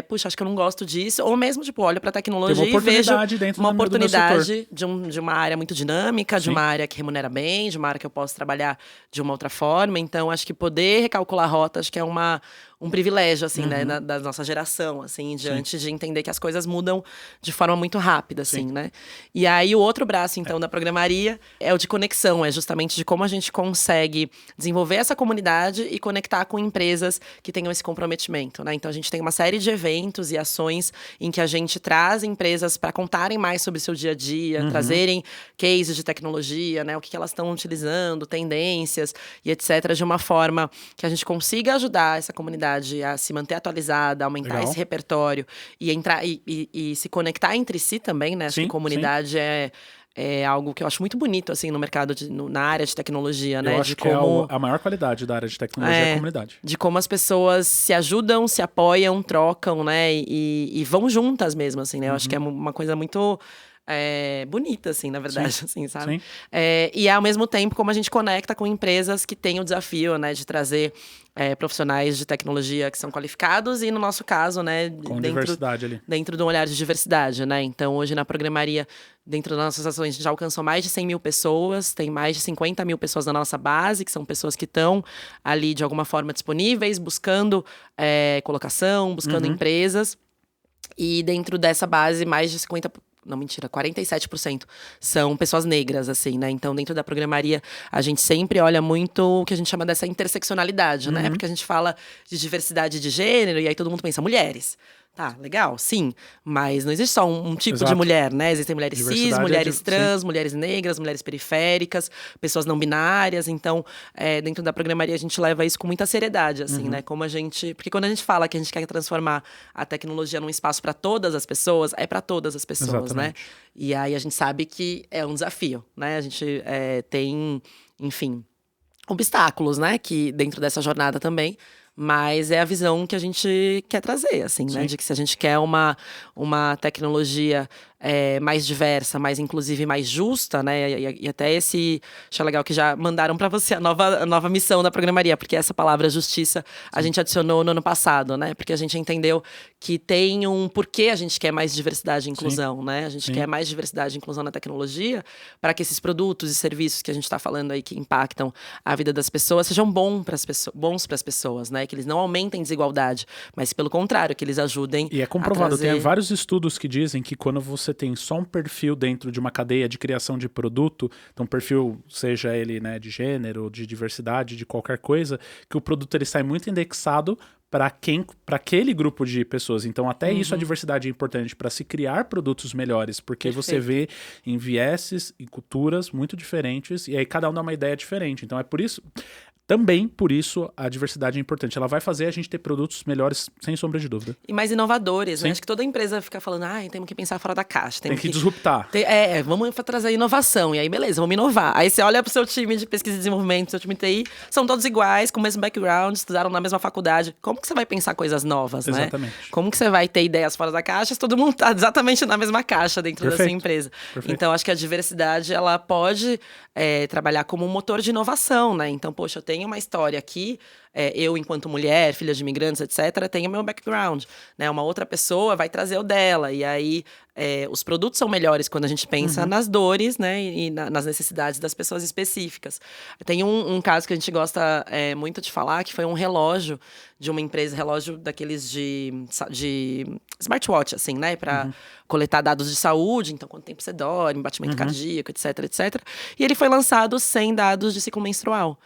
puxa, acho que eu não gosto disso, ou mesmo, tipo, olho pra tecnologia e vejo uma oportunidade de uma área muito dinâmica, de uma área que remunera bem, de uma área que eu posso trabalhar de uma outra forma. Então, acho que poder recalcular a rota, acho que é um privilégio, assim, né, da nossa geração, assim, diante de entender que as coisas mudam de forma muito rápida, assim, né? E aí, o outro braço, então, da programaria é o de conexão, é justamente de como a gente consegue desenvolver essa comunidade e conectar com empresas que tenham esse comprometimento, né? Então, a gente tem uma série de eventos e ações em que a gente traz empresas para contarem mais sobre o seu dia a dia, trazerem cases de tecnologia, né? O que elas estão utilizando, tendências e etc., de uma forma que a gente consiga ajudar essa comunidade a se manter atualizada, aumentar esse repertório e entrar e se conectar entre si também, né? Acho que comunidade é algo que eu acho muito bonito, assim, no mercado, na área de tecnologia, né? Eu acho que a maior qualidade da área de tecnologia é a comunidade. De como as pessoas se ajudam, se apoiam, trocam, né? E vão juntas mesmo, assim, né? Eu acho que é uma coisa muito bonita, assim, na verdade, assim, sabe? E ao mesmo tempo, como a gente conecta com empresas que têm o desafio, né? De trazer profissionais de tecnologia que são qualificados e, no nosso caso, né? Com diversidade ali. Dentro de um olhar de diversidade, né? Então, hoje na programaria, dentro das nossas ações, a gente já alcançou mais de 100 mil pessoas, tem mais de 50 mil pessoas na nossa base, que são pessoas que estão ali, de alguma forma, disponíveis, buscando colocação, buscando empresas. E dentro dessa base, mais de 47% são pessoas negras, assim, né? Então, dentro da programaria, a gente sempre olha muito o que a gente chama dessa interseccionalidade, né? Porque a gente fala de diversidade de gênero, e aí todo mundo pensa, mulheres. Tá, legal, sim. Mas não existe só um tipo de mulher, né? Existem mulheres cis, mulheres trans, mulheres negras, mulheres periféricas, pessoas não binárias. Então, dentro da programaria, a gente leva isso com muita seriedade, assim, né? Como porque quando a gente fala que a gente quer transformar a tecnologia num espaço para todas as pessoas, é para todas as pessoas, né? E aí a gente sabe que é um desafio, né? A gente tem, enfim, obstáculos, né? Que dentro dessa jornada também. Mas é a visão que a gente quer trazer, assim, né? De que se a gente quer uma tecnologia mais diversa, mais inclusive, mais justa, né? E até achei legal que já mandaram para você a nova missão da programaria, porque essa palavra justiça a gente adicionou no ano passado, né? Porque a gente entendeu que tem um porquê a gente quer mais diversidade e inclusão, né? A gente quer mais diversidade e inclusão na tecnologia para que esses produtos e serviços que a gente está falando aí, que impactam a vida das pessoas, sejam bons para as pessoas, né? Que eles não aumentem desigualdade, mas pelo contrário, que eles ajudem. E é comprovado, tem vários estudos que dizem que quando você você tem só um perfil dentro de uma cadeia de criação de produto, então perfil, seja ele, né, de gênero, de diversidade, de qualquer coisa, que o produto ele sai muito indexado para aquele grupo de pessoas. Então, até isso a diversidade é importante para se criar produtos melhores, porque você vê em vieses e culturas muito diferentes, e aí cada um dá uma ideia diferente. Então, é por isso. Também, por isso, a diversidade é importante. Ela vai fazer a gente ter produtos melhores, sem sombra de dúvida. E mais inovadores, Sim. né? Acho que toda empresa fica falando, temos que pensar fora da caixa. Tem que disruptar. Vamos trazer inovação. E aí, beleza, vamos inovar. Aí você olha pro seu time de pesquisa e desenvolvimento, seu time de TI, são todos iguais, com o mesmo background, estudaram na mesma faculdade. Como que você vai pensar coisas novas, né? Exatamente. Como que você vai ter ideias fora da caixa se todo mundo tá exatamente na mesma caixa dentro da sua empresa? Perfeito. Então, acho que a diversidade, ela pode trabalhar como um motor de inovação, né? Então, poxa, eu tenho uma história aqui, eu, enquanto mulher, filha de imigrantes, etc., tenho meu background, né? Uma outra pessoa vai trazer o dela. E aí, os produtos são melhores quando a gente pensa nas dores, né? E nas necessidades das pessoas específicas. Tem um caso que a gente gosta muito de falar, que foi um relógio de uma empresa, relógio daqueles de smartwatch, assim, né? Para coletar dados de saúde, então quanto tempo você dorme, batimento cardíaco, etc, etc. E ele foi lançado sem dados de ciclo menstrual.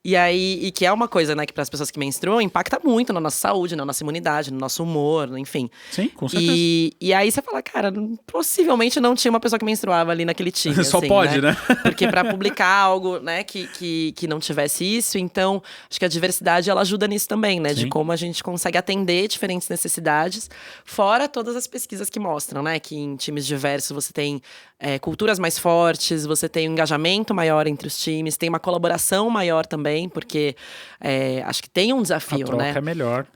E que é uma coisa, né, que para as pessoas que menstruam impacta muito na nossa saúde, na nossa imunidade, no nosso humor, enfim. Sim, com certeza. E aí você fala, cara, possivelmente não tinha uma pessoa que menstruava ali naquele time. Só assim, pode, né? Porque para publicar algo, né, que não tivesse isso, então acho que a diversidade ela ajuda nisso também, né? Sim. De como a gente consegue atender diferentes necessidades, fora todas as pesquisas que mostram, né? Que em times diversos você tem culturas mais fortes, você tem um engajamento maior entre os times, tem uma colaboração maior também, porque acho que tem um desafio, né? A troca é melhor.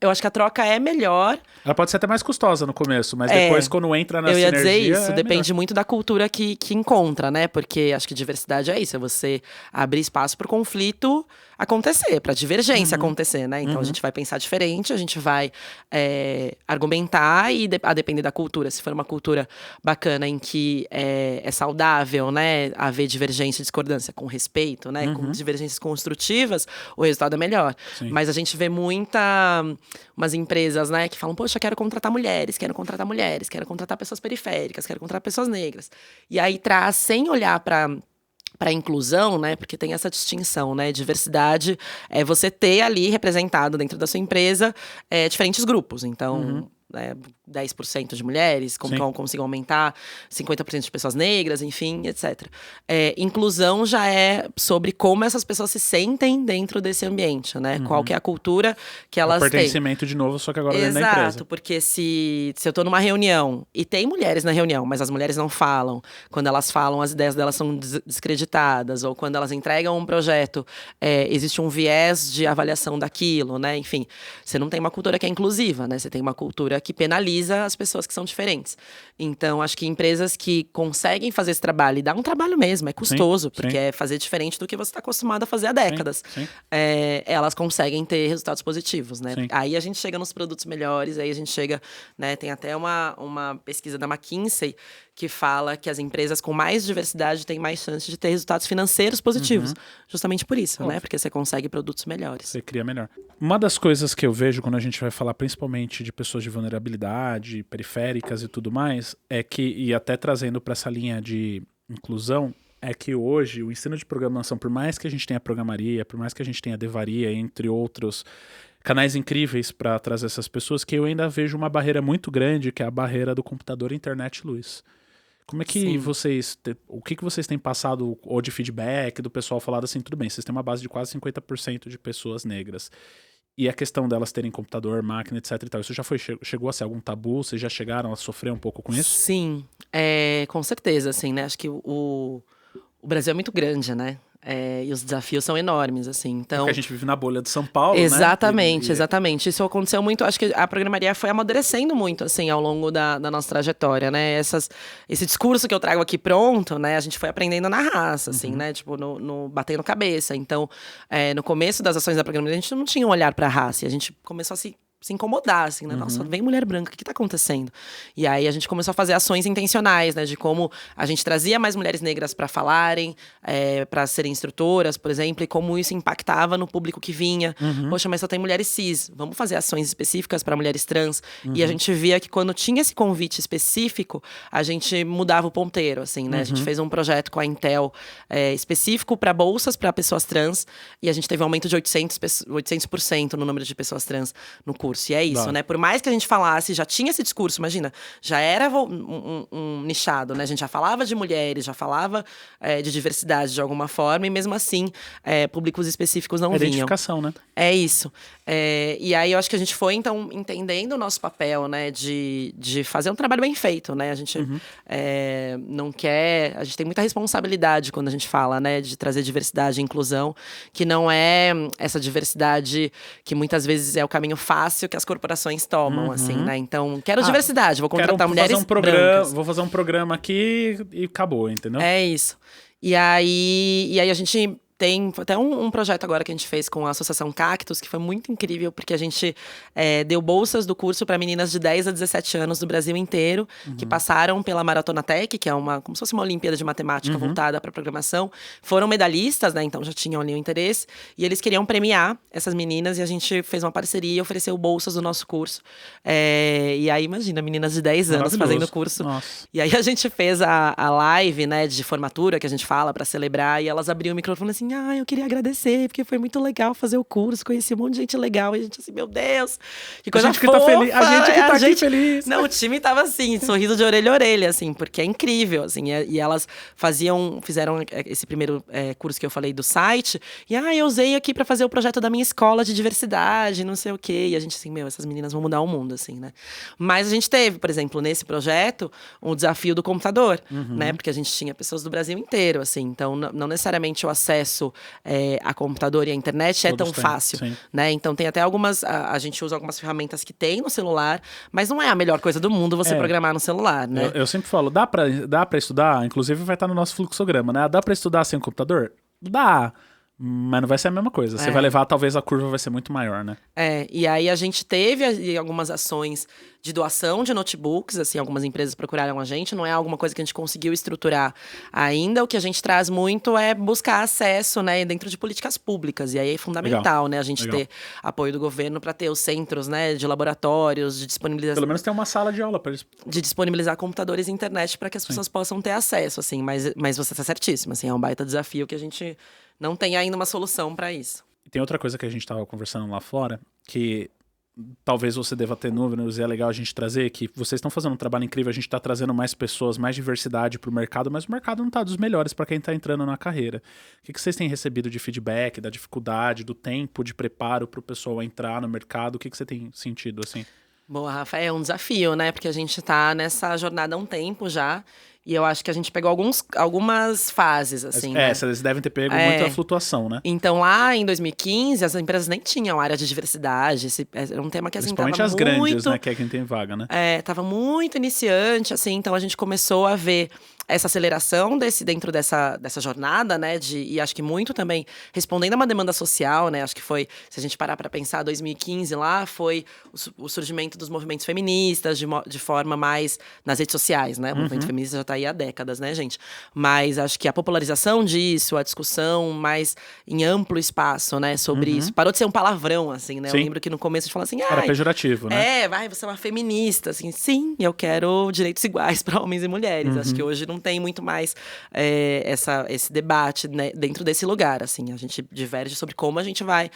Eu acho que a troca é melhor. Ela pode ser até mais custosa no começo, mas depois, quando entra na sinergia… Eu ia sinergia, dizer isso, depende muito da cultura que encontra, né? Porque acho que diversidade é isso, é você abrir espaço para o conflito acontecer, para a divergência acontecer, né? Então a gente vai pensar diferente, a gente vai argumentar e a depender da cultura. Se for uma cultura bacana em que é saudável, né? Haver divergência e discordância com respeito, né? Com divergências construtivas, o resultado é melhor. Sim. Mas a gente vê umas empresas, né? Que falam, poxa, quero contratar mulheres, quero contratar pessoas periféricas, quero contratar pessoas negras. E aí traz, sem olhar para a inclusão, né? Porque tem essa distinção, né? Diversidade é você ter ali representado dentro da sua empresa diferentes grupos. Então, 10% de mulheres, como que eu consigo aumentar 50% de pessoas negras, enfim, etc. Inclusão já é sobre como essas pessoas se sentem dentro desse ambiente, né? Qual que é a cultura que elas têm. Pertencimento de novo, só que agora dentro da empresa. Exato, porque se eu tô numa reunião e tem mulheres na reunião, mas as mulheres não falam, quando elas falam, as ideias delas são descreditadas, ou quando elas entregam um projeto, existe um viés de avaliação daquilo, né? Enfim, você não tem uma cultura que é inclusiva, né? Você tem uma cultura que penaliza as pessoas que são diferentes. Então, acho que empresas que conseguem fazer esse trabalho, e dá um trabalho mesmo, é custoso, porque é fazer diferente do que você está acostumado a fazer há décadas. Elas conseguem ter resultados positivos, né? Aí a gente chega nos produtos melhores, aí a gente chega, né? Tem até uma pesquisa da McKinsey que fala que as empresas com mais diversidade têm mais chance de ter resultados financeiros positivos. Justamente por isso, né? Porque você consegue produtos melhores. Você cria melhor. Uma das coisas que eu vejo quando a gente vai falar principalmente de pessoas de vulnerabilidade, periféricas e tudo mais, é que, e até trazendo para essa linha de inclusão, é que hoje o ensino de programação, por mais que a gente tenha programaria, por mais que a gente tenha devaria, entre outros canais incríveis para trazer essas pessoas, que eu ainda vejo uma barreira muito grande, que é a barreira do computador, internet e luz. Como é que o que vocês têm passado, ou de feedback, do pessoal falado assim, tudo bem, vocês têm uma base de quase 50% de pessoas negras. E a questão delas terem computador, máquina, etc e tal, isso já chegou a ser algum tabu? Vocês já chegaram a sofrer um pouco com isso? Sim, com certeza, assim, né? Acho que o Brasil é muito grande, né? E os desafios são enormes, assim, então… Porque a gente vive na bolha de São Paulo, exatamente, né? Exatamente. Isso aconteceu muito, acho que a programaria foi amadurecendo muito, assim, ao longo da nossa trajetória, né? Esse discurso que eu trago aqui pronto, né? A gente foi aprendendo na raça, assim, né? Tipo, batendo cabeça. Então, no começo das ações da programaria, a gente não tinha um olhar pra raça. E a gente começou a se se incomodar, assim, né? Nossa, vem mulher branca, o que tá acontecendo? E aí a gente começou a fazer ações intencionais, né? De como a gente trazia mais mulheres negras para falarem, para serem instrutoras, por exemplo, e como isso impactava no público que vinha. Poxa, mas só tem mulheres cis, vamos fazer ações específicas para mulheres trans. E a gente via que quando tinha esse convite específico, a gente mudava o ponteiro, assim, né? A gente fez um projeto com a Intel específico para bolsas para pessoas trans, e a gente teve um aumento de 800% no número de pessoas trans no curso. E é isso, né? Por mais que a gente falasse, já tinha esse discurso, imagina, já era um nichado, né? A gente já falava de mulheres, já falava de diversidade de alguma forma, e mesmo assim, públicos específicos não vinham. Identificação, né? É isso. E aí eu acho que a gente foi, então, entendendo o nosso papel, né? De fazer um trabalho bem feito, né? A gente não quer… A gente tem muita responsabilidade quando a gente fala, né? De trazer diversidade e inclusão, que não é essa diversidade que muitas vezes é o caminho fácil que as corporações tomam, assim, né? Então, quero diversidade, vou contratar mulheres brancas. Vou fazer um programa aqui e acabou, entendeu? É isso. E aí a gente… Tem até um projeto agora que a gente fez com a Associação Cactus, que foi muito incrível, porque a gente deu bolsas do curso para meninas de 10 a 17 anos do Brasil inteiro, que passaram pela Maratona Tech, que é como se fosse uma Olimpíada de Matemática voltada para programação. Foram medalhistas, né? Então já tinham ali o interesse. E eles queriam premiar essas meninas, e a gente fez uma parceria e ofereceu bolsas do nosso curso. E aí, imagina, meninas de 10 anos fazendo o curso. Nossa. E aí a gente fez a live, né, de formatura, que a gente fala para celebrar, e elas abriam o microfone assim, eu queria agradecer, porque foi muito legal fazer o curso, conheci um monte de gente legal, e a gente assim, meu Deus, que coisa a gente que tá feliz, a gente que tá aqui feliz. Não, o time tava assim, sorriso de orelha a orelha, assim, porque é incrível, assim, e elas fizeram esse primeiro curso que eu falei do site, e eu usei aqui para fazer o projeto da minha escola de diversidade, não sei o quê, e a gente assim, essas meninas vão mudar o mundo, assim, né? Mas a gente teve, por exemplo, nesse projeto, um desafio do computador, né, porque a gente tinha pessoas do Brasil inteiro, assim, então não necessariamente o acesso a computador e a internet é tão fácil, né? Então tem até algumas… A gente usa algumas ferramentas que tem no celular, mas não é a melhor coisa do mundo você programar no celular, né? Eu sempre falo, dá pra estudar, inclusive vai estar no nosso fluxograma, né? Dá pra estudar sem computador? Dá! Mas não vai ser a mesma coisa. Você vai levar, talvez a curva vai ser muito maior, né? E aí a gente teve algumas ações de doação de notebooks, assim, algumas empresas procuraram a gente, não é alguma coisa que a gente conseguiu estruturar ainda. O que a gente traz muito é buscar acesso, né, dentro de políticas públicas. E aí é fundamental, né, a gente ter apoio do governo para ter os centros, né, de laboratórios, de disponibilização. Pelo menos ter uma sala de aula para eles. De disponibilizar computadores e internet para que as pessoas possam ter acesso, assim. Mas você está certíssimo, assim, é um baita desafio que a gente não tem ainda uma solução para isso. E tem outra coisa que a gente estava conversando lá fora, que talvez você deva ter números e é legal a gente trazer, que vocês estão fazendo um trabalho incrível, a gente está trazendo mais pessoas, mais diversidade para o mercado, mas o mercado não está dos melhores para quem está entrando na carreira. O que vocês têm recebido de feedback, da dificuldade, do tempo de preparo para o pessoal entrar no mercado? O que você tem sentido, assim? Boa, Rafa, é um desafio, né? Porque a gente está nessa jornada há um tempo já. E eu acho que a gente pegou algumas fases, assim, né? Vocês devem ter pego muita flutuação, né? Então, lá em 2015, as empresas nem tinham área de diversidade. Era um tema que, assim, principalmente as grandes, né? Que é quem tem vaga, né? Tava muito iniciante, assim. Então, a gente começou a ver essa aceleração dentro dessa jornada, né? E acho que muito também respondendo a uma demanda social, né? Acho que foi, se a gente parar para pensar, 2015 lá foi o surgimento dos movimentos feministas de forma mais nas redes sociais, né? O movimento feminista já tá aí há décadas, né, gente? Mas acho que a popularização disso, a discussão mais em amplo espaço, né? Sobre isso. Parou de ser um palavrão, assim, né? Sim. Eu lembro que no começo a gente falava assim… Era pejorativo, né? Você é uma feminista, assim. Sim, eu quero direitos iguais para homens e mulheres. Acho que hoje não tem muito mais esse debate, né, dentro desse lugar, assim. A gente diverge sobre como a gente vai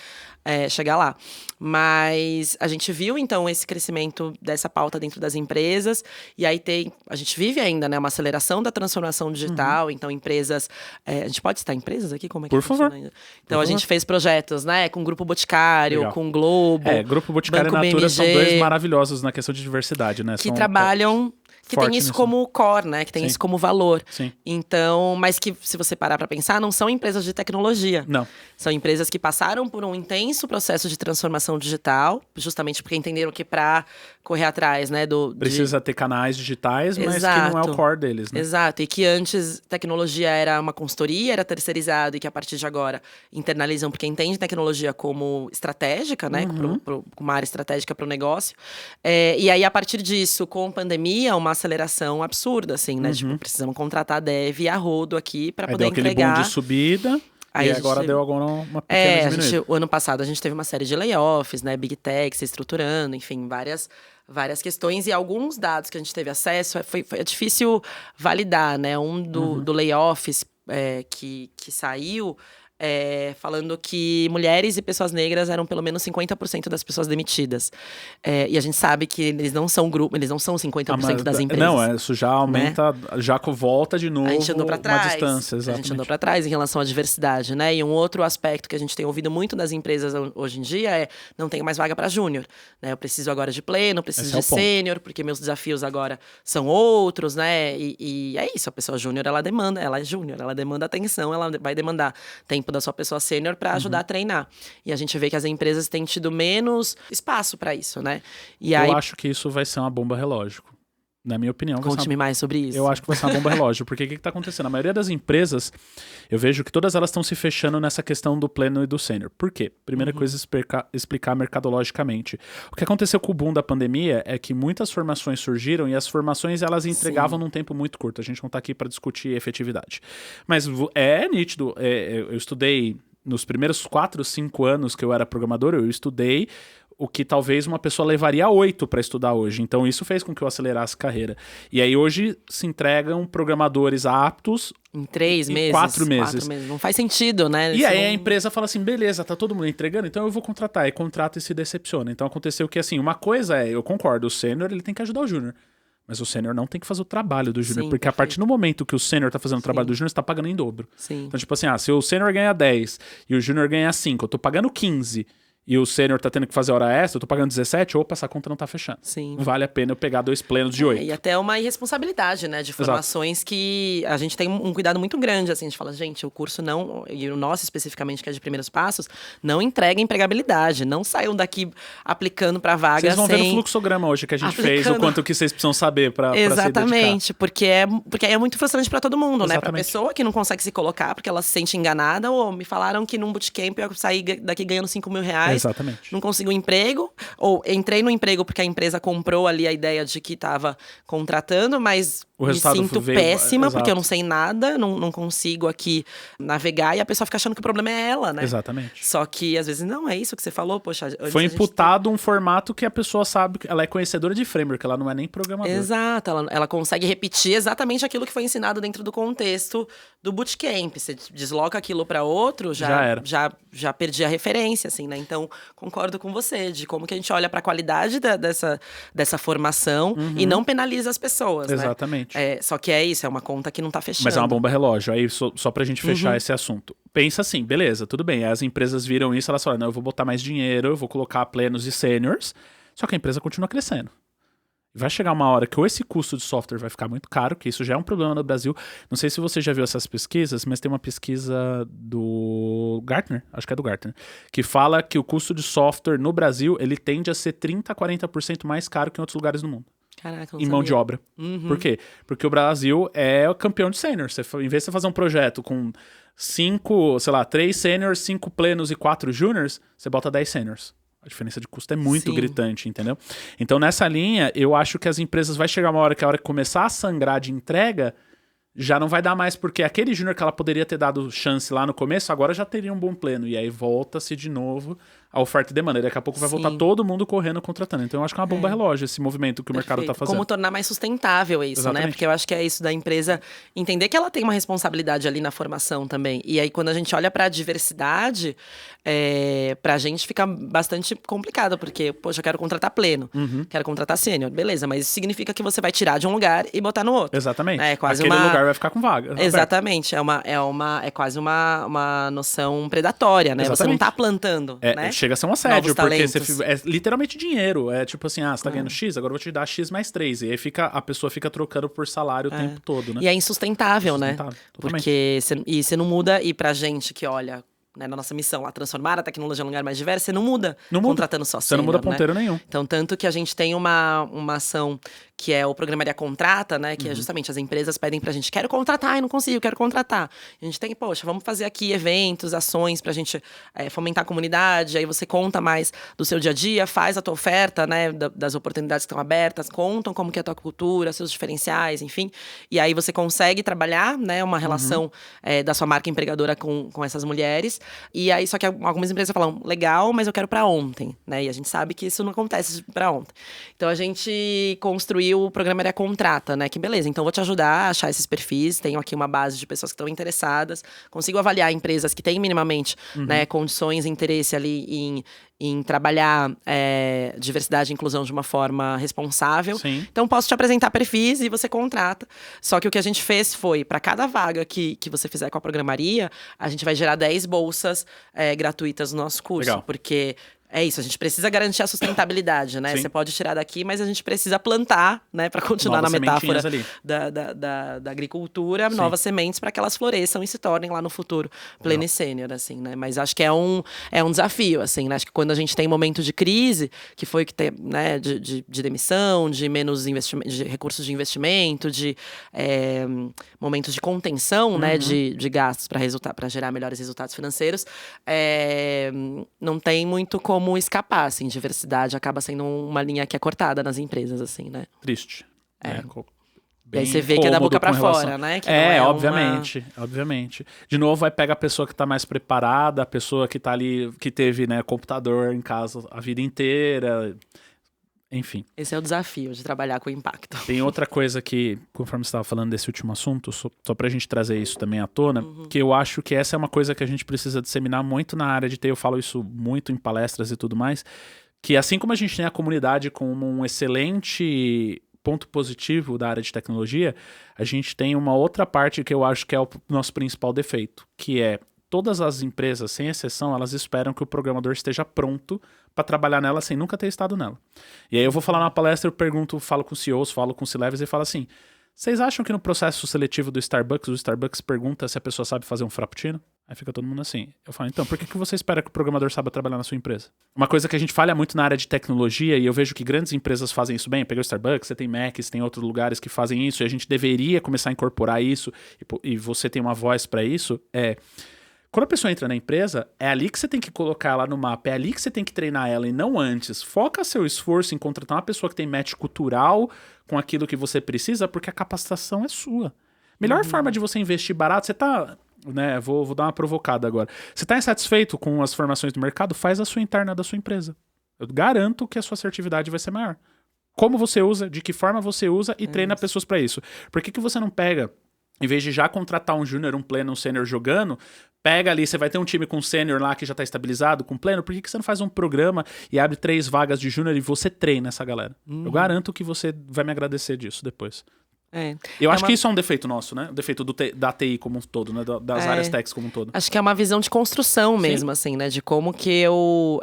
chegar lá. Mas a gente viu, então, esse crescimento dessa pauta dentro das empresas. E aí a gente vive ainda, né, uma aceleração da transformação digital. Então, empresas… a gente pode citar empresas aqui? Como é que Por favor. Ainda? Então, a gente fez projetos, né, com o Grupo Boticário, Legal. com o Globo. Grupo Boticário e Natura são dois maravilhosos na questão de diversidade, né? Que trabalham… que tem isso como core, né? Que tem Sim. isso como valor. Sim. Então, mas que se você parar para pensar, não são empresas de tecnologia. Não. São empresas que passaram por um intenso processo de transformação digital, justamente porque entenderam que para correr atrás, né, Precisa ter canais digitais, mas Exato. que não é o core deles, né? Exato, e que antes tecnologia era uma consultoria, era terceirizado, e que a partir de agora internalizam, porque entende tecnologia como estratégica, né, como uma área estratégica para o negócio. E aí, a partir disso, com pandemia, uma aceleração absurda, assim, né? Tipo, precisamos contratar dev a rodo aqui para poder deu aquele entregar. boom de subida. Aí e agora deu uma pequena diminuída. o ano passado a gente teve uma série de layoffs, né? Big Tech se estruturando, enfim, várias questões. E alguns dados que a gente teve acesso, foi difícil validar, né? Do layoffs que saiu, falando que mulheres e pessoas negras eram pelo menos 50% das pessoas demitidas. E a gente sabe que eles não são eles não são 50% das empresas. Não, isso já aumenta, já volta de novo a gente andou pra trás, uma distância. Exatamente. A gente andou para trás em relação à diversidade, né? E um outro aspecto que a gente tem ouvido muito das empresas hoje em dia é: não tenho mais vaga para júnior, né? Eu preciso agora de pleno, preciso de sênior, porque meus desafios agora são outros, né? E é isso, a pessoa júnior, ela é júnior, ela demanda atenção, ela vai demandar tempo da sua pessoa sênior para ajudar a treinar. E a gente vê que as empresas têm tido menos espaço para isso, né? Eu acho que isso vai ser uma bomba relógio. Na minha opinião. Conte-me mais sobre isso. Eu acho que vai ser uma bomba relógio. Porque o que está acontecendo? A maioria das empresas, eu vejo que todas elas estão se fechando nessa questão do pleno e do sênior. Por quê? Primeira coisa, explicar mercadologicamente. O que aconteceu com o boom da pandemia é que muitas formações surgiram e as formações elas entregavam num tempo muito curto. A gente não está aqui para discutir efetividade. Mas é nítido. Eu estudei nos primeiros 4, 5 anos que eu era programador, eu estudei o que talvez uma pessoa levaria 8 para estudar hoje. Então, isso fez com que eu acelerasse a carreira. E aí, hoje, se entregam programadores aptos em 3 meses. 4 meses. Não faz sentido, né? E aí, a empresa fala assim, beleza, tá todo mundo entregando, então eu vou contratar. E contrata e se decepciona. Então, aconteceu que, assim, uma coisa eu concordo, o sênior, ele tem que ajudar o júnior. Mas o sênior não tem que fazer o trabalho do júnior. Porque perfeito. A partir do momento que o sênior tá fazendo o trabalho do júnior, você tá pagando em dobro. Sim. Então, tipo assim, se o sênior ganha 10 e o júnior ganha 5, eu tô pagando 15... e o sênior tá tendo que fazer hora extra, eu tô pagando 17, opa, essa conta não tá fechando. Sim. Vale a pena eu pegar 2 plenos de 8. E até uma irresponsabilidade, né? De formações que a gente tem um cuidado muito grande, assim. A gente fala, gente, o curso não, e o nosso especificamente, que é de primeiros passos, não entrega empregabilidade. Não saiam daqui aplicando pra vaga. Vocês vão ver no fluxograma hoje que a gente fez, o quanto que vocês precisam saber pra se dedicar. Exatamente, porque é muito frustrante pra todo mundo, né? Pra Exatamente. pessoa que não consegue se colocar porque ela se sente enganada, ou me falaram que num bootcamp eu saí daqui ganhando R$5.000. Exatamente. Não consegui um emprego, ou entrei no emprego porque a empresa comprou ali a ideia de que estava contratando, mas me sinto péssima, porque eu não sei nada, não consigo aqui navegar, e a pessoa fica achando que o problema é ela, né? Exatamente. Só que, às vezes, não é isso que você falou, poxa... Foi imputado um formato que a pessoa sabe, ela é conhecedora de framework, ela não é nem programadora. Exato, ela consegue repetir exatamente aquilo que foi ensinado dentro do contexto do bootcamp. Você desloca aquilo para outro, já perdi a referência, assim, né? Então, concordo com você, de como que a gente olha para a qualidade dessa formação e não penaliza as pessoas, Exatamente. né? Só que é isso, é uma conta que não tá fechando. Mas é uma bomba relógio. Aí, só pra gente fechar esse assunto. Pensa assim, beleza, tudo bem. As empresas viram isso, elas falaram, não, eu vou botar mais dinheiro, eu vou colocar plenos e sêniors, só que a empresa continua crescendo. Vai chegar uma hora que ou esse custo de software vai ficar muito caro, que isso já é um problema no Brasil. Não sei se você já viu essas pesquisas, mas tem uma pesquisa do Gartner, acho que é do Gartner, que fala que o custo de software no Brasil, ele tende a ser 30% a 40% mais caro que em outros lugares do mundo. Caraca, em mão de obra. Por quê? Porque o Brasil é o campeão de sênior. Em vez de você fazer um projeto com 3 sêniors, 5 plenos e 4 júniors, você bota 10 sêniors. A diferença de custo é muito gritante, entendeu? Então, nessa linha, eu acho que as empresas vai chegar uma hora que a hora que começar a sangrar de entrega, já não vai dar mais, porque aquele júnior que ela poderia ter dado chance lá no começo, agora já teria um bom pleno. E aí volta-se de novo a oferta e demanda. E daqui a pouco vai voltar todo mundo correndo, contratando. Então eu acho que é uma bomba relógio esse movimento que o mercado está fazendo. Como tornar mais sustentável isso, Exatamente. né? Porque eu acho que é isso da empresa entender que ela tem uma responsabilidade ali na formação também. E aí quando a gente olha para a diversidade, pra gente fica bastante complicado, porque, poxa, eu quero contratar pleno, quero contratar sênior, beleza, mas isso significa que você vai tirar de um lugar e botar no outro. Exatamente. É quase aquele lugar vai ficar com vaga. Exatamente. É quase uma noção predatória, né? Exatamente. Você não tá plantando, né? chega a ser um assédio, porque talentos. é literalmente dinheiro. É tipo assim, você tá ganhando X, agora eu vou te dar X mais 3. E aí a pessoa fica trocando por salário o tempo todo, né? E é insustentável, né? Totalmente. Porque você não muda, e pra gente que olha, né, na nossa missão lá, transformar a tecnologia em um lugar mais diverso, você não muda contratando só Você não muda sênior, ponteiro né? nenhum. Então, tanto que a gente tem uma ação que é o Programaria Contrata, né? Que é justamente as empresas pedem pra gente, quero contratar e não consigo, quero contratar. E a gente tem, poxa, vamos fazer aqui eventos, ações pra gente fomentar a comunidade. Aí você conta mais do seu dia a dia, faz a tua oferta, né? Das oportunidades que estão abertas, contam como que é a tua cultura, seus diferenciais, enfim. E aí você consegue trabalhar, né? Uma relação da sua marca empregadora com essas mulheres. E aí, só que algumas empresas falam, legal, mas eu quero pra ontem, né? E a gente sabe que isso não acontece pra ontem. Então, a gente construiu o Programaria Contrata, né? Que beleza, então vou te ajudar a achar esses perfis. Tenho aqui uma base de pessoas que estão interessadas. Consigo avaliar empresas que têm minimamente né, condições e interesse ali em trabalhar diversidade e inclusão de uma forma responsável. Sim. Então, posso te apresentar perfis e você contrata. Só que o que a gente fez foi, para cada vaga que você fizer com a Programaria, a gente vai gerar 10 bolsas gratuitas no nosso curso. Legal. Porque é isso, a gente precisa garantir a sustentabilidade, né? Sim. Você pode tirar daqui, mas a gente precisa plantar, né? Para continuar Novas na metáfora sementinhas da agricultura, novas sementes para que elas floresçam e se tornem lá no futuro pleno e sênior, assim, né? Mas acho que é um desafio, assim, né? Acho que quando a gente tem momentos de crise, que foi que tem, né? De demissão, de menos investimento, de recursos de investimento, de momentos de contenção, né? De gastos para gerar melhores resultados financeiros, não tem muito como escapar, assim, diversidade acaba sendo uma linha que é cortada nas empresas, assim, né? Triste. E aí você vê que é da boca pra fora, né? Que Obviamente. De novo, vai pegar a pessoa que tá mais preparada, a pessoa que tá ali, que teve, né, computador em casa a vida inteira. Enfim. Esse é o desafio de trabalhar com impacto. Tem outra coisa que, conforme você estava falando desse último assunto, só pra gente trazer isso também à tona, que eu acho que essa é uma coisa que a gente precisa disseminar muito na área de TI, eu falo isso muito em palestras e tudo mais, que assim como a gente tem a comunidade como um excelente ponto positivo da área de tecnologia, a gente tem uma outra parte que eu acho que é o nosso principal defeito, que é todas as empresas, sem exceção, elas esperam que o programador esteja pronto para trabalhar nela sem nunca ter estado nela. E aí eu vou falar na palestra, eu pergunto, falo com CEOs, falo com C-Levels e falo assim, vocês acham que no processo seletivo do Starbucks, o Starbucks pergunta se a pessoa sabe fazer um frappuccino? Aí fica todo mundo assim. Eu falo, então, por que você espera que o programador saiba trabalhar na sua empresa? Uma coisa que a gente falha muito na área de tecnologia, e eu vejo que grandes empresas fazem isso bem, pega o Starbucks, você tem Mac, você tem outros lugares que fazem isso, e a gente deveria começar a incorporar isso, e você tem uma voz para isso, quando a pessoa entra na empresa, é ali que você tem que colocar ela no mapa, é ali que você tem que treinar ela e não antes. Foca seu esforço em contratar uma pessoa que tem match cultural com aquilo que você precisa, porque a capacitação é sua. Melhor forma de você investir barato, você tá, né, vou dar uma provocada agora. Você tá insatisfeito com as formações do mercado? Faz a sua interna da sua empresa. Eu garanto que a sua assertividade vai ser maior. Como você usa, de que forma você usa e treina pessoas para isso. Por que você não pega, em vez de já contratar um júnior, um pleno, um sênior jogando, pega ali, você vai ter um time com sênior lá que já tá estabilizado, com pleno, por que você não faz um programa e abre 3 vagas de júnior e você treina essa galera? Eu garanto que você vai me agradecer disso depois. Eu acho que isso é um defeito nosso, né? O defeito da TI como um todo, né? Das áreas techs como um todo. Acho que é uma visão de construção mesmo, assim, né? De como que eu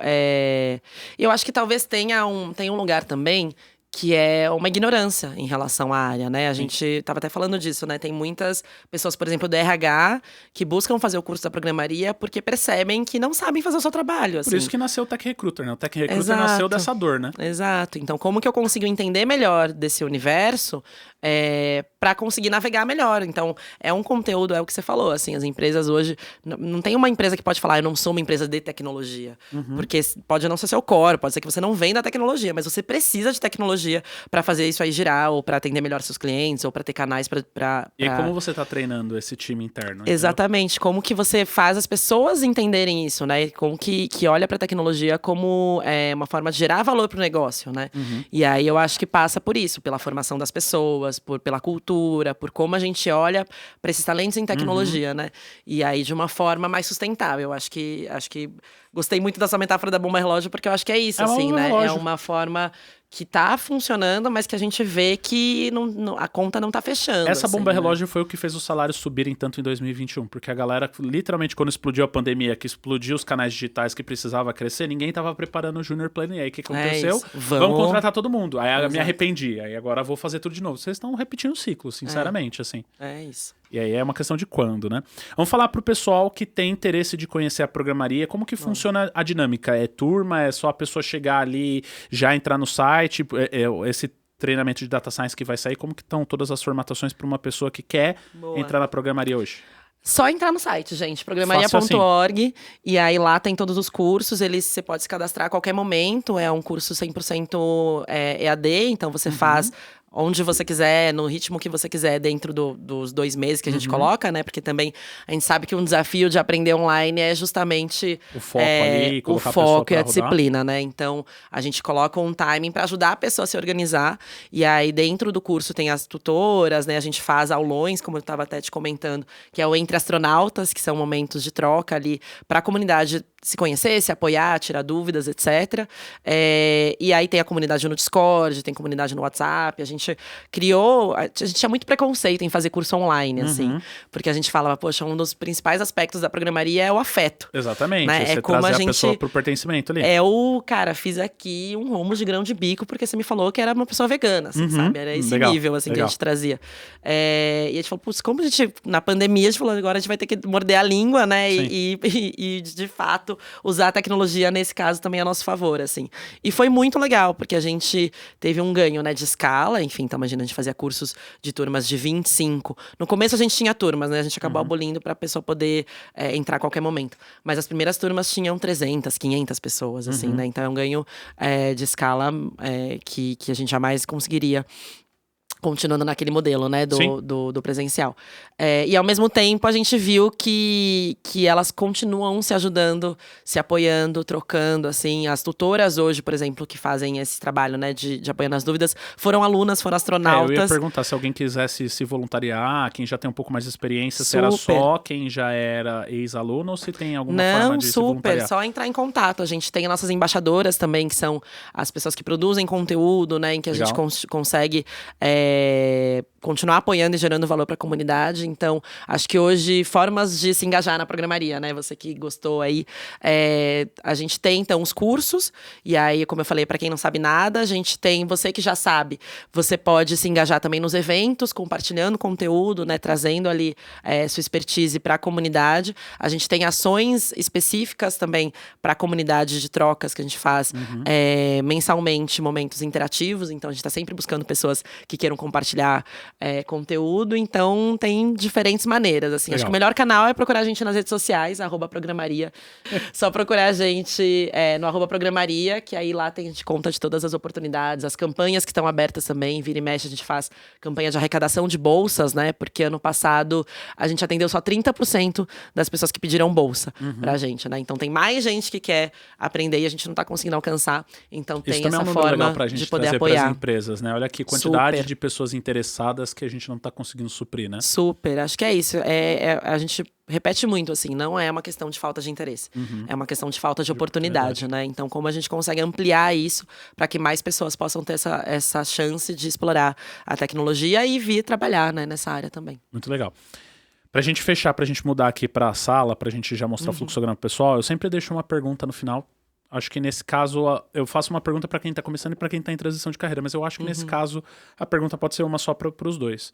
acho que talvez tenha um lugar também que é uma ignorância em relação à área, né? A gente estava até falando disso, né? Tem muitas pessoas, por exemplo, do RH, que buscam fazer o curso da programaria porque percebem que não sabem fazer o seu trabalho, assim. Por isso que nasceu o Tech Recruiter, né? O Tech Recruiter nasceu dessa dor, né? Exato. Então, como que eu consigo entender melhor desse universo para conseguir navegar melhor? Então, é um conteúdo, é o que você falou, assim, as empresas hoje... Não tem uma empresa que pode falar, eu não sou uma empresa de tecnologia. Porque pode não ser seu core, pode ser que você não venda tecnologia, mas você precisa de tecnologia para fazer isso aí girar, ou para atender melhor seus clientes, ou para ter canais para... E como você tá treinando esse time interno? Exatamente. Como que você faz as pessoas entenderem isso, né? Como que olha para a tecnologia como uma forma de gerar valor para o negócio, né? E aí eu acho que passa por isso, pela formação das pessoas, pela cultura, por como a gente olha para esses talentos em tecnologia, né? E aí de uma forma mais sustentável. Acho que gostei muito dessa metáfora da bomba relógio, porque eu acho que é isso, assim, né? É uma forma que tá funcionando, mas que a gente vê que a conta não tá fechando. Essa assim, bomba relógio foi o que fez os salários subirem tanto em 2021, porque a galera, literalmente, quando explodiu a pandemia, que explodiu os canais digitais que precisava crescer, ninguém tava preparando o Junior Plane. E aí, o que aconteceu? Vamos contratar todo mundo. Aí eu me arrependi, aí agora vou fazer tudo de novo. Vocês estão repetindo o ciclo, sinceramente, assim. É isso. E aí é uma questão de quando, né? Vamos falar pro pessoal que tem interesse de conhecer a programaria, como que funciona a dinâmica? É turma? É só a pessoa chegar ali, já entrar no site? Esse treinamento de data science que vai sair, como que estão todas as formatações para uma pessoa que quer entrar na programaria hoje? Só entrar no site, gente, programaria.org, assim. E aí lá tem todos os cursos, você pode se cadastrar a qualquer momento, é um curso 100% EAD, então você faz onde você quiser, no ritmo que você quiser, dentro dos 2 meses que a gente coloca, né? Porque também a gente sabe que um desafio de aprender online é justamente o foco ali, o foco e a disciplina, né? Então, a gente coloca um timing para ajudar a pessoa a se organizar. E aí, dentro do curso, tem as tutoras, né? A gente faz aulões, como eu estava até te comentando, que é o Entre Astronautas, que são momentos de troca ali para a comunidade se conhecer, se apoiar, tirar dúvidas, etc. E aí tem a comunidade no Discord, tem comunidade no WhatsApp. A gente criou... A gente tinha muito preconceito em fazer curso online, assim. Porque a gente falava, poxa, um dos principais aspectos da programaria é o afeto. Exatamente. Né? Você como trazer a pessoa pro pertencimento ali. Cara, fiz aqui um rumo de grão de bico, porque você me falou que era uma pessoa vegana, assim, sabe? Era esse nível, assim, que a gente trazia. E a gente falou, putz, como a gente... Na pandemia, a gente falou, agora a gente vai ter que morder a língua, né? E de fato, usar a tecnologia, nesse caso, também a nosso favor, assim. E foi muito legal, porque a gente teve um ganho, né, de escala. Enfim, então imagina, a gente fazia cursos de turmas de 25. No começo a gente tinha turmas, né? A gente acabou abolindo pra pessoa poder entrar a qualquer momento. Mas as primeiras turmas tinham 300, 500 pessoas, assim, né? Então é um ganho de escala que a gente jamais conseguiria continuando naquele modelo, né, do presencial. E ao mesmo tempo a gente viu que elas continuam se ajudando, se apoiando, trocando, assim. As tutoras hoje, por exemplo, que fazem esse trabalho, né, de apoiar nas dúvidas, foram alunas, foram astronautas. Eu ia perguntar se alguém quisesse se voluntariar, quem já tem um pouco mais de experiência, se era só quem já era ex-aluno ou se tem alguma forma de se voluntariar? Não, só entrar em contato. A gente tem nossas embaixadoras também, que são as pessoas que produzem conteúdo, né, em que a gente consegue continuar apoiando e gerando valor para a comunidade. Então, acho que hoje, formas de se engajar na programaria, né? Você que gostou aí. A gente tem, então, os cursos. E aí, como eu falei, para quem não sabe nada, a gente tem, você que já sabe, você pode se engajar também nos eventos, compartilhando conteúdo, né? Trazendo ali sua expertise para a comunidade. A gente tem ações específicas também para a comunidade de trocas que a gente faz mensalmente, momentos interativos. Então, a gente está sempre buscando pessoas que queiram compartilhar conteúdo, então tem diferentes maneiras, assim. Legal. Acho que o melhor canal é procurar a gente nas redes sociais, @programaria. Só procurar a gente no @programaria, que aí lá a gente conta de todas as oportunidades, as campanhas que estão abertas também, vira e mexe, a gente faz campanha de arrecadação de bolsas, né, porque ano passado a gente atendeu só 30% das pessoas que pediram bolsa pra gente, né, então tem mais gente que quer aprender e a gente não tá conseguindo alcançar, então tem essa forma legal pra gente de poder trazer apoiar. Pras empresas, né, olha aqui, quantidade de pessoas interessadas que a gente não tá conseguindo suprir, né? Super, acho que é isso. A gente repete muito, assim, não é uma questão de falta de interesse. É uma questão de falta de oportunidade, né? Então, como a gente consegue ampliar isso para que mais pessoas possam ter essa chance de explorar a tecnologia e vir trabalhar, né, nessa área também. Muito legal. Pra gente fechar, pra gente mudar aqui pra sala, pra gente já mostrar o fluxograma pro pessoal, eu sempre deixo uma pergunta no final. Acho que nesse caso, eu faço uma pergunta para quem está começando e para quem está em transição de carreira, mas eu acho que nesse caso a pergunta pode ser uma só para os dois.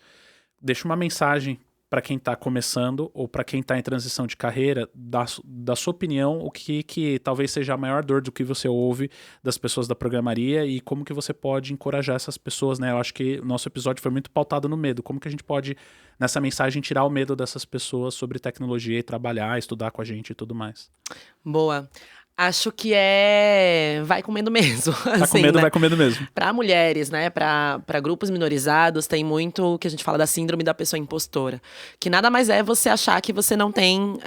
Deixa uma mensagem para quem está começando ou para quem está em transição de carreira, da sua opinião, o que talvez seja a maior dor do que você ouve das pessoas da programaria e como que você pode encorajar essas pessoas, né? Eu acho que o nosso episódio foi muito pautado no medo. Como que a gente pode, nessa mensagem, tirar o medo dessas pessoas sobre tecnologia e trabalhar, estudar com a gente e tudo mais? Boa. Acho que vai com medo mesmo. Tá com medo, né? Vai com medo mesmo. Para mulheres, né? Para grupos minorizados, tem muito o que a gente fala da síndrome da pessoa impostora. Que nada mais é você achar que você não tem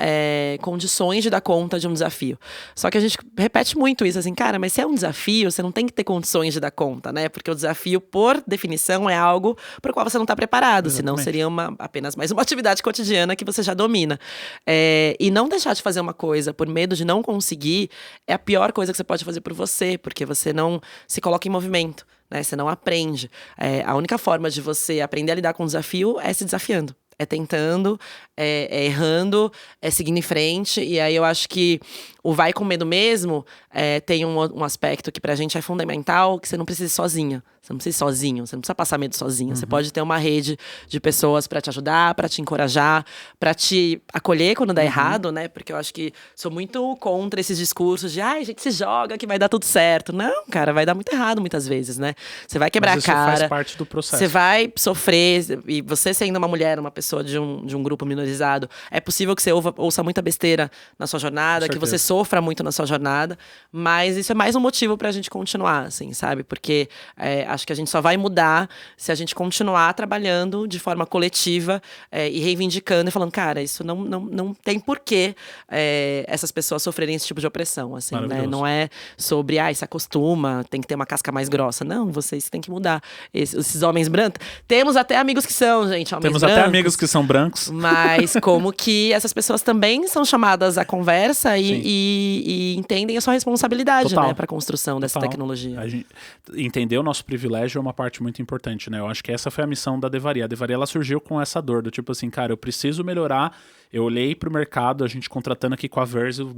condições de dar conta de um desafio. Só que a gente repete muito isso, assim, cara, mas se é um desafio, você não tem que ter condições de dar conta, né? Porque o desafio, por definição, é algo para o qual você não está preparado. Exatamente. Senão seria apenas mais uma atividade cotidiana que você já domina. E não deixar de fazer uma coisa por medo de não conseguir, é a pior coisa que você pode fazer por você, porque você não se coloca em movimento, né? Você não aprende. A única forma de você aprender a lidar com o desafio é se desafiando. É tentando, é errando, é seguindo em frente. E aí eu acho que o vai com medo mesmo tem um aspecto que pra gente é fundamental, que você não precisa ir sozinha. Você não precisa ir sozinho, você não precisa passar medo sozinho. Você pode ter uma rede de pessoas pra te ajudar, pra te encorajar, pra te acolher quando dá errado, né? Porque eu acho que sou muito contra esses discursos de ai, a gente se joga que vai dar tudo certo. Não, cara, vai dar muito errado muitas vezes, né? Você vai quebrar Mas a cara. Isso faz parte do processo. Você vai sofrer, e você sendo uma mulher, uma pessoa de um grupo minorizado, é possível que você ouça muita besteira na sua jornada, que você sofra muito na sua jornada, mas isso é mais um motivo pra gente continuar, assim, sabe? Porque acho que a gente só vai mudar se a gente continuar trabalhando de forma coletiva e reivindicando e falando, cara, isso não tem porquê essas pessoas sofrerem esse tipo de opressão, assim, né? Não é sobre, se acostuma, tem que ter uma casca mais grossa. Não, vocês têm que mudar. Esses homens brancos. Temos até amigos que são, gente, homens brancos. Temos até amigos que são brancos. Mas como que essas pessoas também são chamadas à conversa e entendem a sua responsabilidade, né, para a construção dessa tecnologia. A gente entender o nosso privilégio é uma parte muito importante, né? Eu acho que essa foi a missão da Devaria. A Devaria, ela surgiu com essa dor do tipo assim, cara, eu preciso melhorar. Eu olhei pro mercado, a gente contratando aqui com a Verso,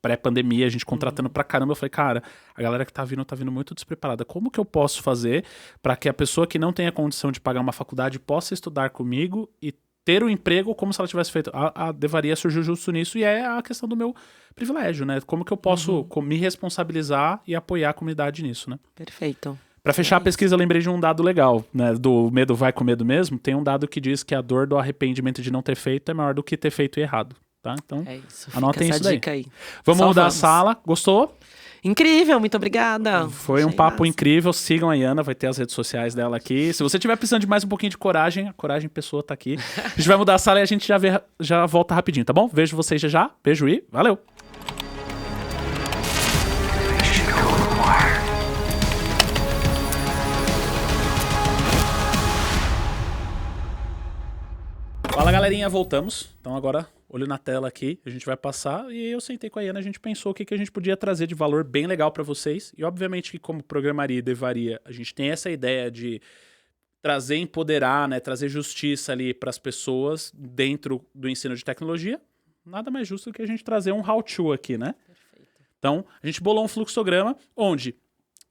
pré-pandemia, a gente contratando pra caramba. Eu falei, cara, a galera que tá vindo muito despreparada. Como que eu posso fazer para que a pessoa que não tenha condição de pagar uma faculdade possa estudar comigo e ter um emprego como se ela tivesse feito? A Devaria surgiu justo nisso e é a questão do meu privilégio, né? Como que eu posso me responsabilizar e apoiar a comunidade nisso, né? Perfeito. Para fechar a pesquisa, eu lembrei de um dado legal, né? Do medo vai com medo mesmo. Tem um dado que diz que a dor do arrependimento de não ter feito é maior do que ter feito errado, tá? Então, anotem isso daí. Aí. Vamos mudar a sala. Gostou? Incrível, muito obrigada. Foi um papo incrível. Sigam a Iana, vai ter as redes sociais dela aqui. Se você tiver precisando de mais um pouquinho de coragem, a coragem pessoa tá aqui. A gente vai mudar a sala e a gente já volta rapidinho, tá bom? Vejo vocês já. Beijo e valeu! Fala, galerinha, voltamos. Então agora, olho na tela aqui, a gente vai passar e eu sentei com a Iana, a gente pensou o que a gente podia trazer de valor bem legal para vocês. E obviamente que como Programaria e Devaria, a gente tem essa ideia de trazer, empoderar, né, trazer justiça ali para as pessoas dentro do ensino de tecnologia. Nada mais justo do que a gente trazer um how-to aqui, né? Perfeito. Então, a gente bolou um fluxograma onde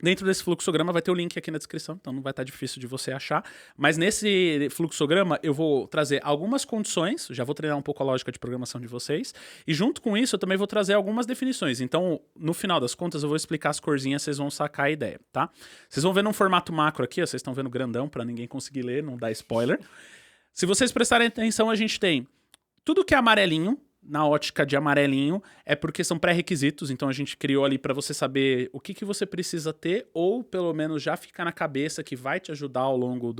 dentro desse fluxograma vai ter o link aqui na descrição, então não vai estar difícil de você achar. Mas nesse fluxograma eu vou trazer algumas condições, já vou treinar um pouco a lógica de programação de vocês, e junto com isso eu também vou trazer algumas definições. Então, no final das contas, eu vou explicar as corzinhas, vocês vão sacar a ideia, tá? Vocês vão ver num formato macro aqui, ó, vocês estão vendo grandão para ninguém conseguir ler, não dá spoiler. Se vocês prestarem atenção, a gente tem tudo que é amarelinho. Na ótica de amarelinho, é porque são pré-requisitos, então a gente criou ali para você saber o que você precisa ter, ou pelo menos já ficar na cabeça que vai te ajudar ao longo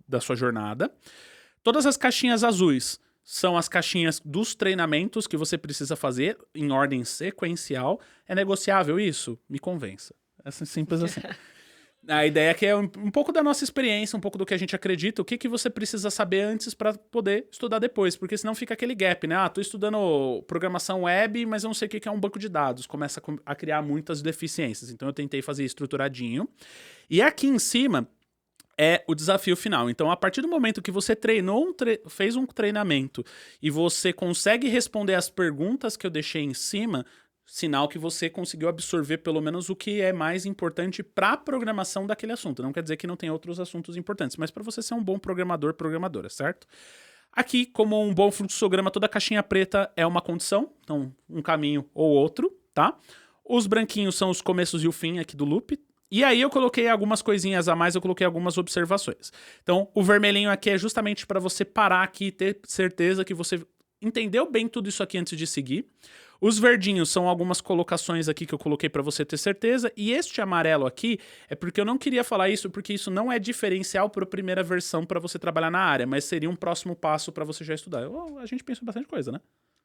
da sua jornada. Todas as caixinhas azuis são as caixinhas dos treinamentos que você precisa fazer em ordem sequencial. É negociável isso? Me convença. É simples assim. A ideia é que é um pouco da nossa experiência, um pouco do que a gente acredita, o que você precisa saber antes para poder estudar depois, porque senão fica aquele gap, né? Tô estudando programação web, mas eu não sei o que é um banco de dados. Começa a criar muitas deficiências. Então eu tentei fazer estruturadinho. E aqui em cima é o desafio final. Então, a partir do momento que você fez um treinamento e você consegue responder as perguntas que eu deixei em cima, sinal que você conseguiu absorver pelo menos o que é mais importante para a programação daquele assunto. Não quer dizer que não tem outros assuntos importantes, mas para você ser um bom programador, programadora, certo? Aqui, como um bom fluxograma, toda caixinha preta é uma condição, então um caminho ou outro, tá? Os branquinhos são os começos e o fim aqui do loop. E aí eu coloquei algumas coisinhas a mais, eu coloquei algumas observações. Então, o vermelhinho aqui é justamente para você parar aqui e ter certeza que você entendeu bem tudo isso aqui antes de seguir. Os verdinhos são algumas colocações aqui que eu coloquei para você ter certeza. E este amarelo aqui é porque eu não queria falar isso, porque isso não é diferencial para a primeira versão para você trabalhar na área, mas seria um próximo passo para você já estudar. A gente pensou em bastante coisa, né?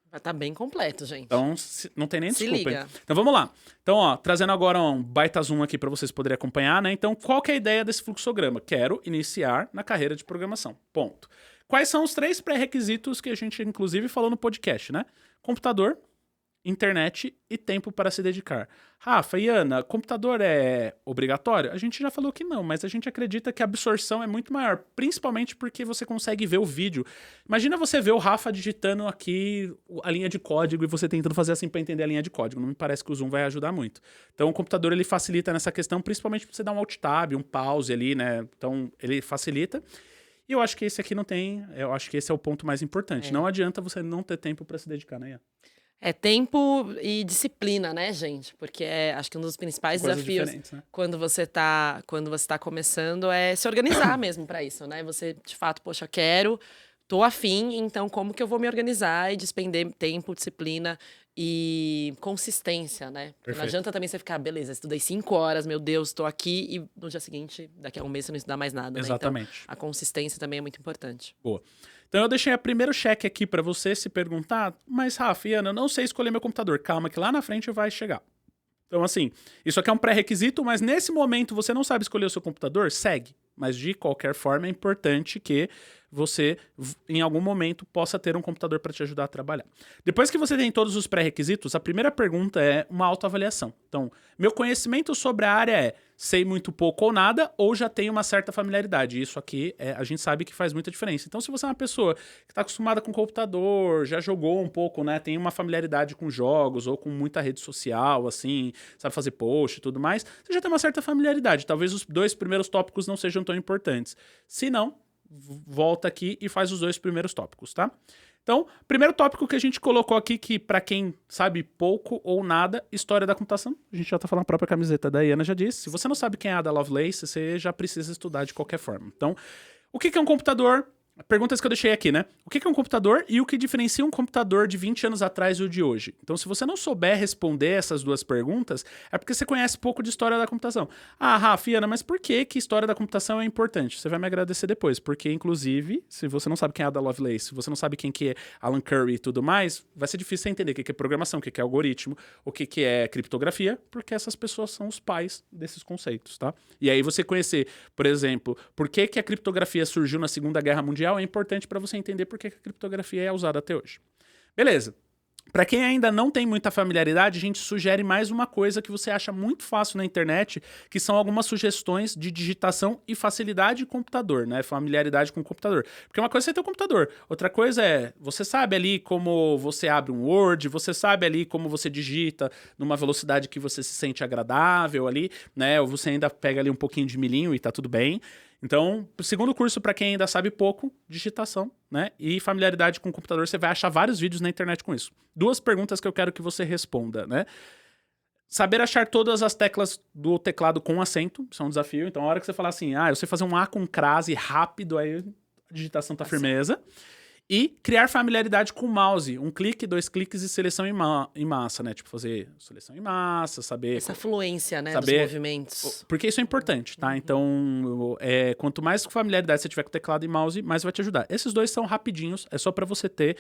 Vai estar bem completo, gente. Então, não tem nem desculpa. Se liga. Então, vamos lá. Então, ó, trazendo agora um baita zoom aqui para vocês poderem acompanhar, né? Então, qual que é a ideia desse fluxograma? Quero iniciar na carreira de programação. Ponto. Quais são os 3 pré-requisitos que a gente, inclusive, falou no podcast, né? Computador, internet e tempo para se dedicar. Rafa e Ana, computador é obrigatório? A gente já falou que não, mas a gente acredita que a absorção é muito maior, principalmente porque você consegue ver o vídeo. Imagina você ver o Rafa digitando aqui a linha de código e você tentando fazer assim para entender a linha de código. Não me parece que o Zoom vai ajudar muito. Então o computador ele facilita nessa questão, principalmente para você dar um alt tab, um pause ali, né? Então ele facilita. E eu acho que esse aqui não tem, eu acho que esse é o ponto mais importante. Não adianta você não ter tempo para se dedicar, né, Ian? É tempo e disciplina, né, gente? Porque acho que um dos principais desafios né? quando você tá começando é se organizar mesmo para isso, né? Você, de fato, poxa, tô afim, então como que eu vou me organizar e despender tempo, disciplina e consistência, né? Porque não adianta também você ficar, beleza, estudei 5 horas, meu Deus, tô aqui e no dia seguinte, daqui a um mês você não estudar mais nada, Exatamente. Né? Então, a consistência também é muito importante. Boa. Então eu deixei o primeiro cheque aqui para você se perguntar, mas Rafa e Ana, eu não sei escolher meu computador. Calma que lá na frente vai chegar. Então assim, isso aqui é um pré-requisito, mas nesse momento você não sabe escolher o seu computador, segue. Mas de qualquer forma é importante que você, em algum momento, possa ter um computador para te ajudar a trabalhar. Depois que você tem todos os pré-requisitos, a primeira pergunta é uma autoavaliação. Então, meu conhecimento sobre a área é sei muito pouco ou nada, ou já tenho uma certa familiaridade. Isso aqui, a gente sabe que faz muita diferença. Então, se você é uma pessoa que está acostumada com computador, já jogou um pouco, né, tem uma familiaridade com jogos ou com muita rede social, assim, sabe fazer post e tudo mais, você já tem uma certa familiaridade. Talvez os 2 primeiros tópicos não sejam tão importantes. Se não, volta aqui e faz os 2 primeiros tópicos, tá? Então, primeiro tópico que a gente colocou aqui, que para quem sabe pouco ou nada, história da computação. A gente já tá falando, a própria camiseta da Iana já disse. Se você não sabe quem é a Ada Lovelace, você já precisa estudar de qualquer forma. Então, o que é um computador? Perguntas que eu deixei aqui, né? O que é um computador e o que diferencia um computador de 20 anos atrás e o de hoje? Então, se você não souber responder essas 2 perguntas, é porque você conhece pouco de história da computação. Ah, Rafa, Ana, mas por que história da computação é importante? Você vai me agradecer depois, porque, inclusive, se você não sabe quem é Ada Lovelace, se você não sabe quem que é Alan Curry e tudo mais, vai ser difícil você entender o que é programação, o que é algoritmo, o que é criptografia, porque essas pessoas são os pais desses conceitos, tá? E aí você conhecer, por exemplo, por que a criptografia surgiu na Segunda Guerra Mundial é importante para você entender por que a criptografia é usada até hoje. Beleza. Para quem ainda não tem muita familiaridade, a gente sugere mais uma coisa que você acha muito fácil na internet, que são algumas sugestões de digitação e facilidade de computador, né? Familiaridade com o computador. Porque uma coisa é você ter um computador, outra coisa é, você sabe ali como você abre um Word, você sabe ali como você digita numa velocidade que você se sente agradável ali, né? Ou você ainda pega ali um pouquinho de milinho e tá tudo bem. Então, segundo curso, para quem ainda sabe pouco, digitação, né? E familiaridade com o computador, você vai achar vários vídeos na internet com isso. 2 perguntas que eu quero que você responda, né? Saber achar todas as teclas do teclado com acento, isso é um desafio. Então, a hora que você falar assim, eu sei fazer um A com crase rápido, aí a digitação tá firmeza. E criar familiaridade com o mouse. 1 clique, 2 cliques e seleção em massa, né? Tipo, fazer seleção em massa, saber... Essa fluência, né, saber, dos movimentos. Porque isso é importante, tá? Então, quanto mais familiaridade você tiver com teclado e mouse, mais vai te ajudar. Esses 2 são rapidinhos, é só pra você ter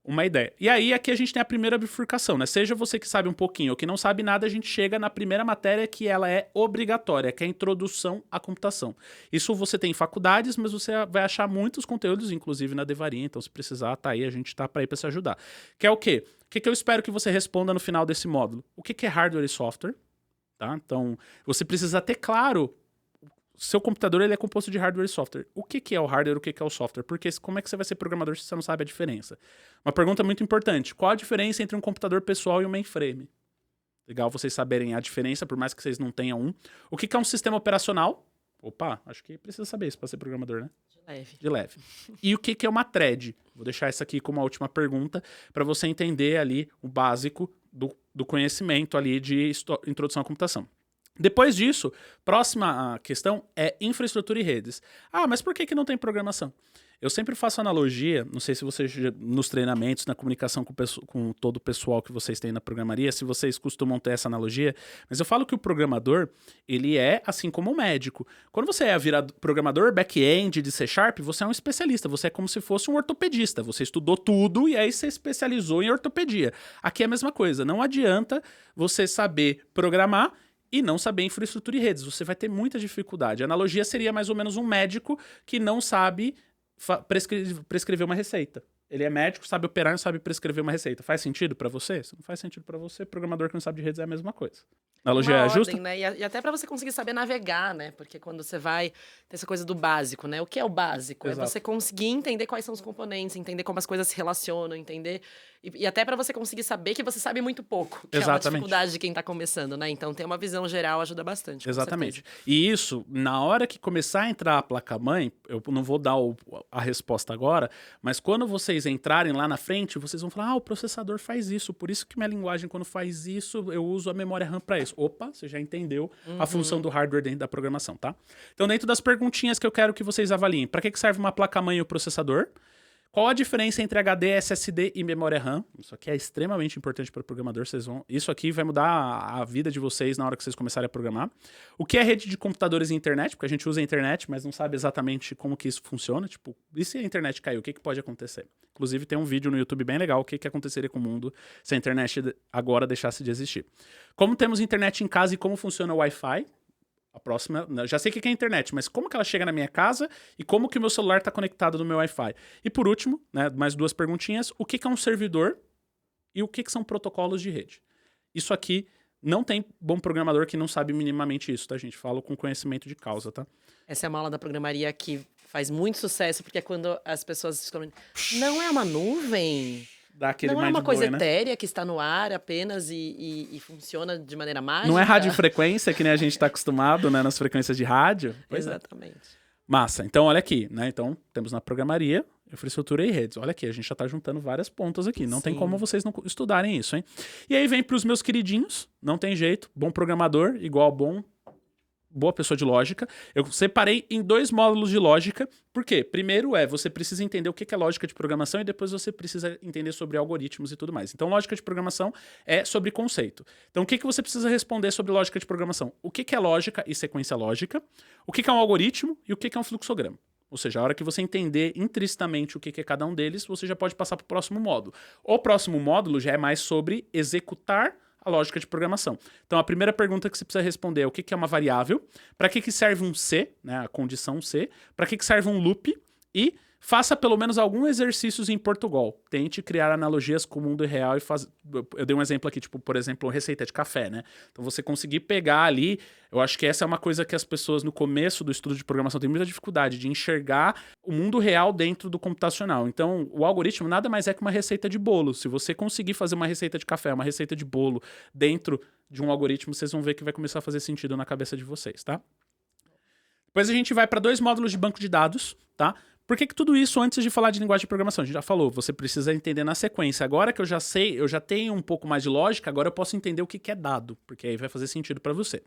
uma ideia. E aí, aqui a gente tem a primeira bifurcação, né? Seja você que sabe um pouquinho ou que não sabe nada, a gente chega na primeira matéria que ela é obrigatória, que é a introdução à computação. Isso você tem em faculdades, mas você vai achar muitos conteúdos, inclusive na Devaria, então se precisar, tá aí, a gente tá pra ir pra se ajudar. Que é o quê? O que eu espero que você responda no final desse módulo? O que é hardware e software? Tá? Então, você precisa ter claro, seu computador ele é composto de hardware e software. O que é o hardware e o que é o software? Porque como é que você vai ser programador se você não sabe a diferença? Uma pergunta muito importante. Qual a diferença entre um computador pessoal e um mainframe? Legal vocês saberem a diferença, por mais que vocês não tenham um. O que é um sistema operacional? Opa, acho que precisa saber isso para ser programador, né? De leve. E o que é uma thread? Vou deixar essa aqui como a última pergunta para você entender ali o básico do conhecimento ali de introdução à computação. Depois disso, próxima questão é infraestrutura e redes. Mas por que não tem programação? Eu sempre faço analogia, não sei se vocês, nos treinamentos, na comunicação com todo o pessoal que vocês têm na programaria, se vocês costumam ter essa analogia, mas eu falo que o programador, ele é assim como o médico. Quando você é programador back-end de C#, você é um especialista, você é como se fosse um ortopedista, você estudou tudo e aí você especializou em ortopedia. Aqui é a mesma coisa, não adianta você saber programar e não saber infraestrutura e redes, você vai ter muita dificuldade. A analogia seria mais ou menos um médico que não sabe prescrever uma receita. Ele é médico, sabe operar e não sabe prescrever uma receita. Faz sentido pra você? Se não faz sentido pra você, programador que não sabe de redes é a mesma coisa. A analogia é justa? Né? E até pra você conseguir saber navegar, né? Porque quando você vai ter essa coisa do básico, né? O que é o básico? Exato. É você conseguir entender quais são os componentes, entender como as coisas se relacionam, entender... E até pra você conseguir saber que você sabe muito pouco. Que Exatamente. é uma dificuldade de quem tá começando, né? Então, ter uma visão geral ajuda bastante. Exatamente. E isso, na hora que começar a entrar a placa-mãe, eu não vou dar a resposta agora, mas quando vocês entrarem lá na frente, vocês vão falar, o processador faz isso, por isso que minha linguagem, quando faz isso, eu uso a memória RAM para isso. Opa, você já entendeu a função do hardware dentro da programação, tá? Então, dentro das perguntinhas que eu quero que vocês avaliem, para que serve uma placa-mãe e o processador? Qual a diferença entre HD, SSD e memória RAM? Isso aqui é extremamente importante para o programador. Isso aqui vai mudar a vida de vocês na hora que vocês começarem a programar. O que é rede de computadores e internet? Porque a gente usa a internet, mas não sabe exatamente como que isso funciona. Tipo, e se a internet cair, o que pode acontecer? Inclusive, tem um vídeo no YouTube bem legal, o que aconteceria com o mundo se a internet agora deixasse de existir. Como temos internet em casa e como funciona o Wi-Fi? A próxima, já sei o que é a internet, mas como que ela chega na minha casa e como que o meu celular está conectado no meu Wi-Fi? E por último, né, mais 2 perguntinhas, o que é um servidor e o que são protocolos de rede? Isso aqui não tem bom programador que não sabe minimamente isso, tá, gente? Falo com conhecimento de causa, tá? Essa é uma aula da programaria que faz muito sucesso, porque é quando as pessoas descobrem, não é uma nuvem... Não é uma coisa etérea que está no ar apenas e funciona de maneira mágica. Não é radiofrequência, que nem a gente está acostumado, né? Nas frequências de rádio. Exatamente. Massa. Então, olha aqui, né? Então, temos na programaria, infraestrutura e redes. Olha aqui, a gente já está juntando várias pontas aqui. Não tem como vocês não estudarem isso, hein? E aí vem para os meus queridinhos. Não tem jeito. Bom programador igual boa pessoa de lógica. Eu separei em 2 módulos de lógica. Por quê? Primeiro você precisa entender o que é lógica de programação e depois você precisa entender sobre algoritmos e tudo mais. Então, lógica de programação é sobre conceito. Então, o que você precisa responder sobre lógica de programação? O que é lógica e sequência lógica? O que é um algoritmo e o que é um fluxograma? Ou seja, a hora que você entender intrinsecamente o que é cada um deles, você já pode passar para o próximo módulo. O próximo módulo já é mais sobre executar a lógica de programação. Então, a primeira pergunta que você precisa responder é o que é uma variável, para que serve um C, né, a condição C, para que serve um loop e faça pelo menos alguns exercícios em Portugal. Tente criar analogias com o mundo real e fazer... Eu dei um exemplo aqui, tipo, por exemplo, receita de café, né? Então, você conseguir pegar ali... Eu acho que essa é uma coisa que as pessoas, no começo do estudo de programação, têm muita dificuldade de enxergar o mundo real dentro do computacional. Então, o algoritmo nada mais é que uma receita de bolo. Se você conseguir fazer uma receita de café, uma receita de bolo dentro de um algoritmo, vocês vão ver que vai começar a fazer sentido na cabeça de vocês, tá? Depois a gente vai para 2 módulos de banco de dados, tá? Por que tudo isso antes de falar de linguagem de programação? A gente já falou, você precisa entender na sequência. Agora que eu já sei, eu já tenho um pouco mais de lógica, agora eu posso entender o que é dado, porque aí vai fazer sentido para você.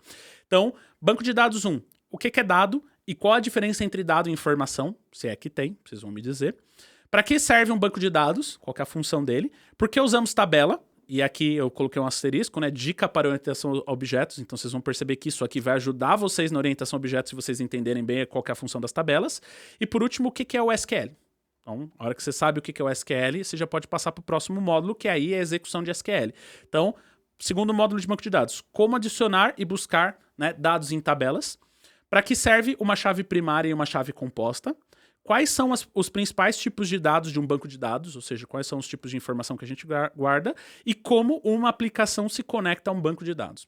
Então, banco de dados 1. O que é dado e qual a diferença entre dado e informação? Se é que tem, vocês vão me dizer. Para que serve um banco de dados? Qual que é a função dele? Por que usamos tabela? E aqui eu coloquei um asterisco, né? Dica para orientação a objetos. Então, vocês vão perceber que isso aqui vai ajudar vocês na orientação a objetos se vocês entenderem bem qual que é a função das tabelas. E, por último, o que é o SQL? Então, a hora que você sabe o que é o SQL, você já pode passar para o próximo módulo, que aí é a execução de SQL. Então, segundo módulo de banco de dados. Como adicionar e buscar, né, dados em tabelas. Para que serve uma chave primária e uma chave composta. Quais são os principais tipos de dados de um banco de dados, ou seja, quais são os tipos de informação que a gente guarda e como uma aplicação se conecta a um banco de dados.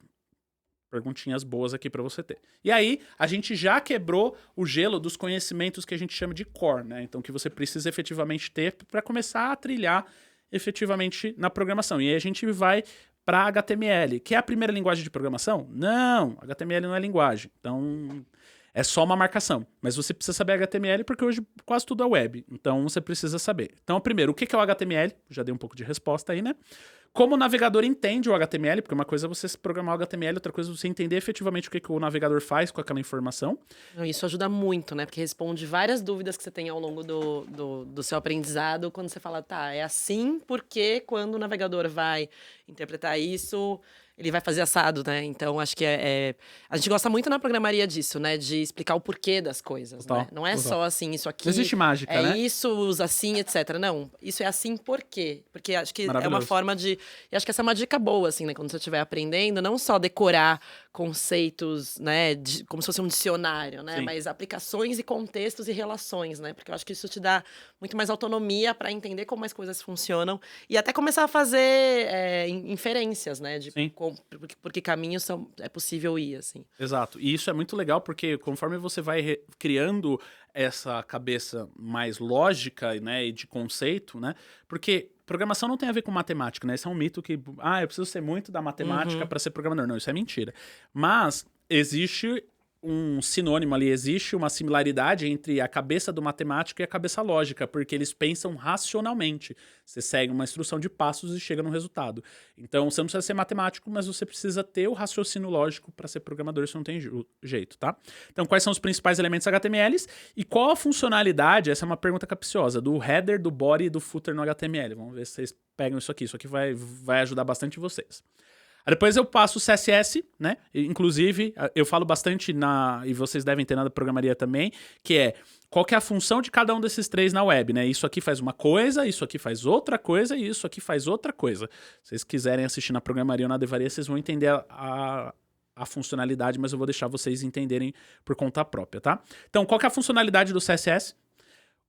Perguntinhas boas aqui para você ter. E aí, a gente já quebrou o gelo dos conhecimentos que a gente chama de core, né? Então, que você precisa efetivamente ter para começar a trilhar efetivamente na programação. E aí a gente vai para HTML, que é a primeira linguagem de programação? Não, HTML não é linguagem. Então... é só uma marcação, mas você precisa saber HTML porque hoje quase tudo é web, então você precisa saber. Então, primeiro, o que é o HTML? Já dei um pouco de resposta aí, né? Como o navegador entende o HTML, porque uma coisa é você programar o HTML, outra coisa é você entender efetivamente o que o navegador faz com aquela informação. Isso ajuda muito, né? Porque responde várias dúvidas que você tem ao longo do seu aprendizado, quando você fala, tá, é assim porque quando o navegador vai interpretar isso... ele vai fazer assado, né? Então, acho que a gente gosta muito na programaria disso, né? De explicar o porquê das coisas, total, né? Não é total. Só assim, isso aqui... não existe mágica, né? Isso, usa assim, etc. Não, isso é assim por quê? Porque acho que é uma forma de... E acho que essa é uma dica boa, assim, né? Quando você estiver aprendendo, não só decorar conceitos, né, como se fosse um dicionário, né, Sim. mas aplicações e contextos e relações, né, porque eu acho que isso te dá muito mais autonomia para entender como as coisas funcionam e até começar a fazer inferências, né, de Sim. por que caminhos é possível ir, assim. Exato. E isso é muito legal porque conforme você vai criando essa cabeça mais lógica, né, e de conceito, né? Porque programação não tem a ver com matemática, né? Esse é um mito que, eu preciso ser muito da matemática para ser programador. Não, isso é mentira. Mas existe um sinônimo ali, existe uma similaridade entre a cabeça do matemático e a cabeça lógica, porque eles pensam racionalmente. Você segue uma instrução de passos e chega no resultado. Então, você não precisa ser matemático, mas você precisa ter o raciocínio lógico para ser programador, isso não tem jeito, tá? Então, quais são os principais elementos HTMLs e qual a funcionalidade, essa é uma pergunta capciosa, do header, do body e do footer no HTML. Vamos ver se vocês pegam isso aqui vai ajudar bastante vocês. Aí depois eu passo o CSS, né? Inclusive, eu falo bastante e vocês devem ter na programaria também, que é qual que é a função de cada um desses três na web, né? Isso aqui faz uma coisa, isso aqui faz outra coisa e isso aqui faz outra coisa. Se vocês quiserem assistir na programaria ou na Devaria, vocês vão entender a funcionalidade, mas eu vou deixar vocês entenderem por conta própria, tá? Então, qual que é a funcionalidade do CSS?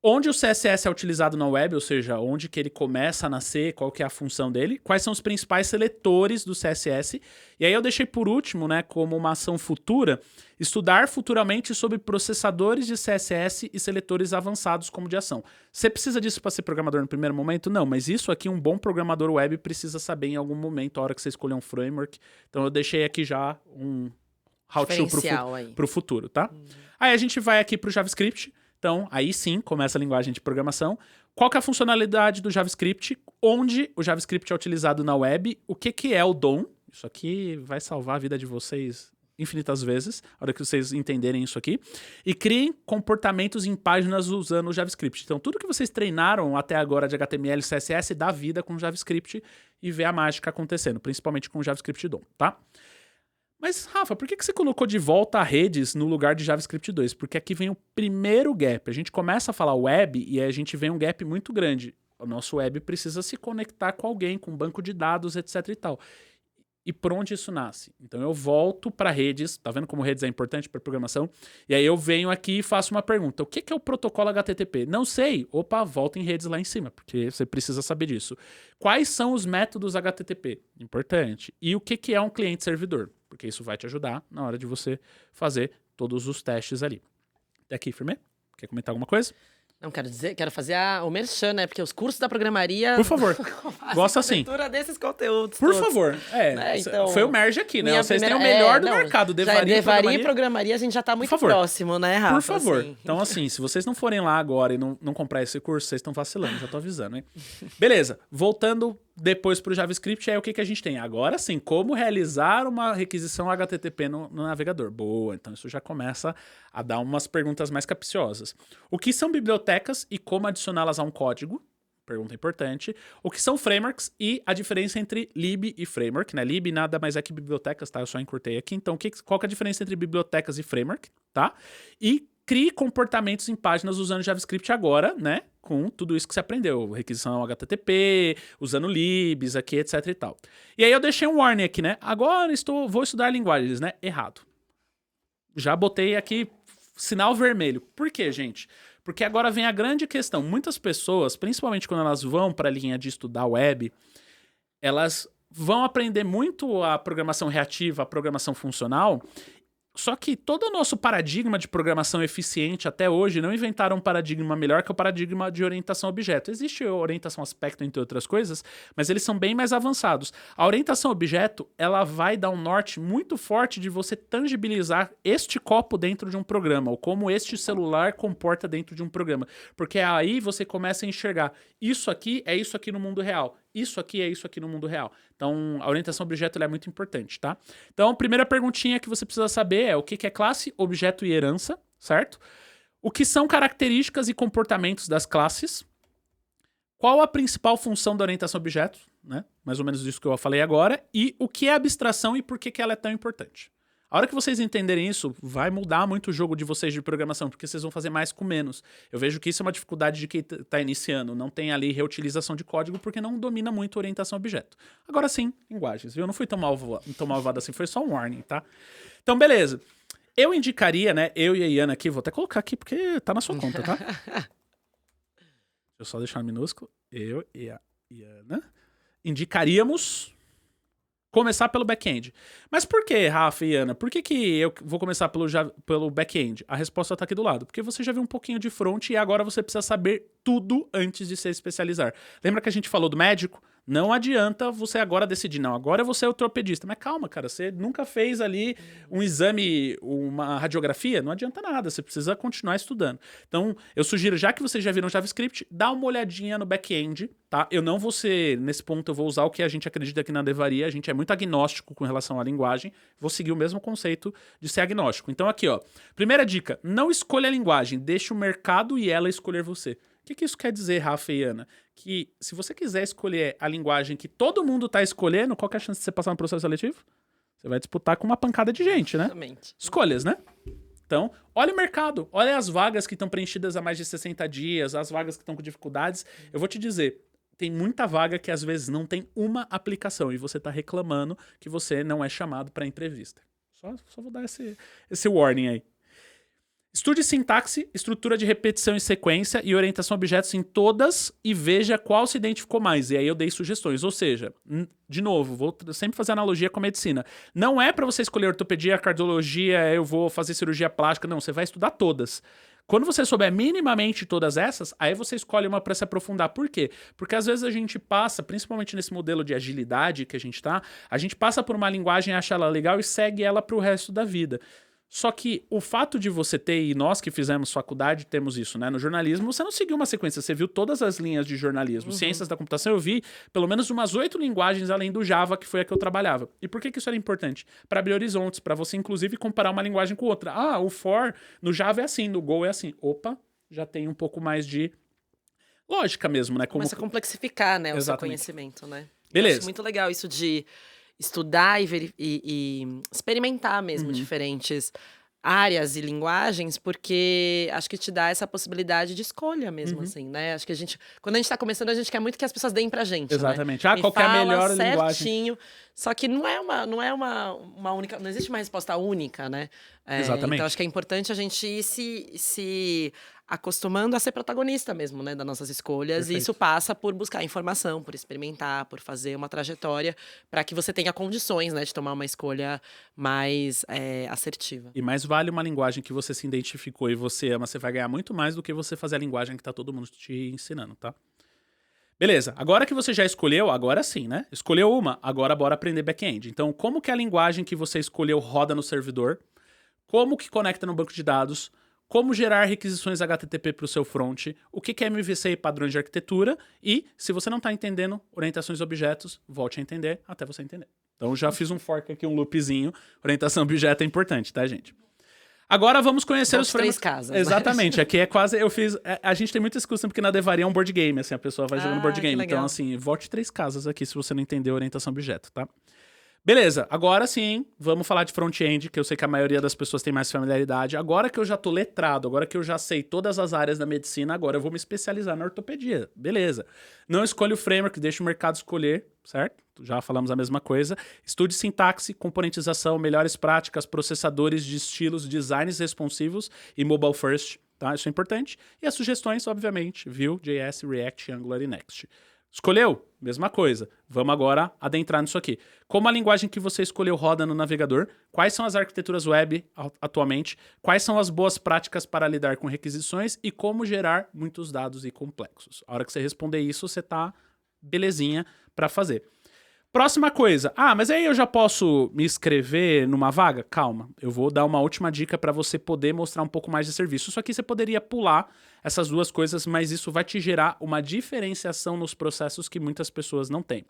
Onde o CSS é utilizado na web, ou seja, onde que ele começa a nascer, qual que é a função dele, quais são os principais seletores do CSS, e aí eu deixei por último, né, como uma ação futura, estudar futuramente sobre processadores de CSS e seletores avançados como de ação. Você precisa disso para ser programador no primeiro momento? Não, mas isso aqui um bom programador web precisa saber em algum momento, a hora que você escolher um framework. Então eu deixei aqui já um how-to pro futuro, tá? Aí a gente vai aqui pro JavaScript. Então, aí sim, começa a linguagem de programação. Qual que é a funcionalidade do JavaScript? Onde o JavaScript é utilizado na web? O que é o DOM? Isso aqui vai salvar a vida de vocês infinitas vezes, na hora que vocês entenderem isso aqui. E criem comportamentos em páginas usando o JavaScript. Então, tudo que vocês treinaram até agora de HTML e CSS, dá vida com o JavaScript e vê a mágica acontecendo, principalmente com o JavaScript DOM, tá? Mas, Rafa, por que você colocou de volta a redes no lugar de JavaScript 2? Porque aqui vem o primeiro gap. A gente começa a falar web e a gente vê um gap muito grande. O nosso web precisa se conectar com alguém, com um banco de dados, etc e tal. E por onde isso nasce? Então eu volto para redes, tá vendo como redes é importante para programação? E aí eu venho aqui e faço uma pergunta. O que é o protocolo HTTP? Não sei. Opa, volta em redes lá em cima, porque você precisa saber disso. Quais são os métodos HTTP? Importante. E o que é um cliente-servidor? Porque isso vai te ajudar na hora de você fazer todos os testes ali. Até aqui, firme? Quer comentar alguma coisa? Não, quero fazer o merchan, né? Porque os cursos da programaria... Por favor, gosta assim. Desses conteúdos Por todos. favor. Né? Então, foi o merge aqui, né? Vocês têm o melhor do mercado. Devaria e programaria, a gente já tá muito próximo, né, Rafa? Por favor. Assim. Então, assim, se vocês não forem lá agora e não comprar esse curso, vocês estão vacilando, já tô avisando, hein? Beleza, voltando depois pro JavaScript, aí o que a gente tem? Agora sim, como realizar uma requisição HTTP no navegador. Boa, então isso já começa a dar umas perguntas mais capciosas. O que são bibliotecas e como adicioná-las a um código? Pergunta importante. O que são frameworks e a diferença entre lib e framework, né? Lib nada mais é que bibliotecas, tá? Eu só encurtei aqui. Então, qual que é a diferença entre bibliotecas e framework, tá? E crie comportamentos em páginas usando JavaScript agora, né? Com tudo isso que você aprendeu. Requisição HTTP, usando libs aqui, etc e tal. E aí eu deixei um warning aqui, né? Agora vou estudar linguagens, né? Errado. Já botei aqui sinal vermelho. Por quê, gente? Porque agora vem a grande questão. Muitas pessoas, principalmente quando elas vão para a linha de estudar web, elas vão aprender muito a programação reativa, a programação funcional. Só que todo o nosso paradigma de programação eficiente até hoje não inventaram um paradigma melhor que o paradigma de orientação a objeto. Existe orientação a aspecto, entre outras coisas, mas eles são bem mais avançados. A orientação a objeto, ela vai dar um norte muito forte de você tangibilizar este copo dentro de um programa, ou como este celular comporta dentro de um programa. Porque aí você começa a enxergar isso aqui é isso aqui no mundo real. Isso aqui é isso aqui no mundo real. Então, a orientação a objeto ela é muito importante, tá? Então, a primeira perguntinha que você precisa saber é o que é classe, objeto e herança, certo? O que são características e comportamentos das classes? Qual a principal função da orientação a objeto, né? Mais ou menos isso que eu falei agora. E o que é abstração e por que ela é tão importante. A hora que vocês entenderem isso, vai mudar muito o jogo de vocês de programação, porque vocês vão fazer mais com menos. Eu vejo que isso é uma dificuldade de quem está iniciando. Não tem ali reutilização de código, porque não domina muito orientação a objeto. Agora sim, linguagens, viu? Eu não fui tão malvado assim, foi só um warning, tá? Então, beleza. Eu indicaria, né? Eu e a Iana aqui, vou até colocar aqui, porque tá na sua conta, tá? Deixa eu só deixar no minúsculo. Eu e a Iana indicaríamos começar pelo back-end. Mas por que, Rafa e Ana? Por que eu vou começar pelo back-end? A resposta tá aqui do lado. Porque você já viu um pouquinho de front e agora você precisa saber tudo antes de se especializar. Lembra que a gente falou do médico? Não adianta você agora decidir, não, agora você é ortopedista. Mas calma, cara, você nunca fez ali um exame, uma radiografia? Não adianta nada, você precisa continuar estudando. Então, eu sugiro, já que vocês já viram JavaScript, dá uma olhadinha no back-end, tá? Eu não vou ser, nesse ponto, eu vou usar o que a gente acredita aqui na Devaria, a gente é muito agnóstico com relação à linguagem, vou seguir o mesmo conceito de ser agnóstico. Então, aqui, ó, primeira dica, não escolha a linguagem, deixa o mercado e ela escolher você. O que isso quer dizer, Rafa e Ana? Que se você quiser escolher a linguagem que todo mundo tá escolhendo, qual que é a chance de você passar no processo seletivo? Você vai disputar com uma pancada de gente, né? Exatamente. Escolhas, né? Então, olha o mercado, olha as vagas que estão preenchidas há mais de 60 dias, as vagas que estão com dificuldades. Eu vou te dizer, tem muita vaga que às vezes não tem uma aplicação e você tá reclamando que você não é chamado para entrevista. Só vou dar esse warning aí. Estude sintaxe, estrutura de repetição e sequência e orientação a objetos em todas e veja qual se identificou mais. E aí eu dei sugestões. Ou seja, de novo, vou sempre fazer analogia com a medicina. Não é para você escolher ortopedia, cardiologia, eu vou fazer cirurgia plástica. Não, você vai estudar todas. Quando você souber minimamente todas essas, aí você escolhe uma para se aprofundar. Por quê? Porque às vezes a gente passa, principalmente nesse modelo de agilidade que a gente passa por uma linguagem, acha ela legal e segue ela para o resto da vida. Só que o fato de você ter, e nós que fizemos faculdade temos isso, né? No jornalismo, você não seguiu uma sequência, você viu todas as linhas de jornalismo. Ciências da computação, eu vi pelo menos umas 8 linguagens além do Java, que foi a que eu trabalhava. E por que isso era importante? Para abrir horizontes, para você, inclusive, comparar uma linguagem com outra. Ah, o for no Java é assim, no Go é assim. Opa, já tem um pouco mais de lógica mesmo, né? Começa a complexificar, né, o seu Exatamente. Conhecimento, né? Beleza. Eu acho muito legal isso de estudar e experimentar mesmo diferentes áreas e linguagens, porque acho que te dá essa possibilidade de escolha mesmo, assim, né? Acho que quando a gente tá começando, a gente quer muito que as pessoas deem pra gente, Exatamente. né? Ah, qual que é a melhor linguagem? Certinho. Só que não é uma única, não existe uma resposta única, né? Exatamente. Então acho que é importante a gente ir se acostumando a ser protagonista mesmo, né, das nossas escolhas. Perfeito. E isso passa por buscar informação, por experimentar, por fazer uma trajetória para que você tenha condições, né, de tomar uma escolha mais assertiva. E mais vale uma linguagem que você se identificou e você ama, você vai ganhar muito mais do que você fazer a linguagem que tá todo mundo te ensinando, tá? Beleza, agora que você já escolheu, agora sim, né? Escolheu uma, agora bora aprender back-end. Então, como que a linguagem que você escolheu roda no servidor? Como que conecta no banco de dados? Como gerar requisições HTTP para o seu front, o que é MVC e padrões de arquitetura, e, se você não está entendendo orientações a objetos, volte a entender até você entender. Então, já fiz um fork aqui, um loopzinho. Orientação a objeto é importante, tá, gente? Agora vamos conhecer os frameworks. 3 casas. Exatamente, aqui é quase, a gente tem muita discussão porque na Devaria é um board game, assim, a pessoa vai jogando board game. Então, assim, volte 3 casas aqui se você não entendeu orientação a objeto, tá? Beleza, agora sim, vamos falar de front-end, que eu sei que a maioria das pessoas tem mais familiaridade. Agora que eu já tô letrado, agora que eu já sei todas as áreas da medicina, agora eu vou me especializar na ortopedia. Beleza. Não escolha o framework, deixa o mercado escolher, certo? Já falamos a mesma coisa. Estude sintaxe, componentização, melhores práticas, processadores de estilos, designs responsivos e mobile first, tá? Isso é importante. E as sugestões, obviamente, Vue, JS, React, Angular e Next. Escolheu? Mesma coisa. Vamos agora adentrar nisso aqui. Como a linguagem que você escolheu roda no navegador? Quais são as arquiteturas web atualmente? Quais são as boas práticas para lidar com requisições? E como gerar muitos dados e complexos? A hora que você responder isso, você tá belezinha para fazer. Próxima coisa. Ah, mas aí eu já posso me inscrever numa vaga? Calma, eu vou dar uma última dica para você poder mostrar um pouco mais de serviço. Isso aqui você poderia pular essas duas coisas, mas isso vai te gerar uma diferenciação nos processos que muitas pessoas não têm.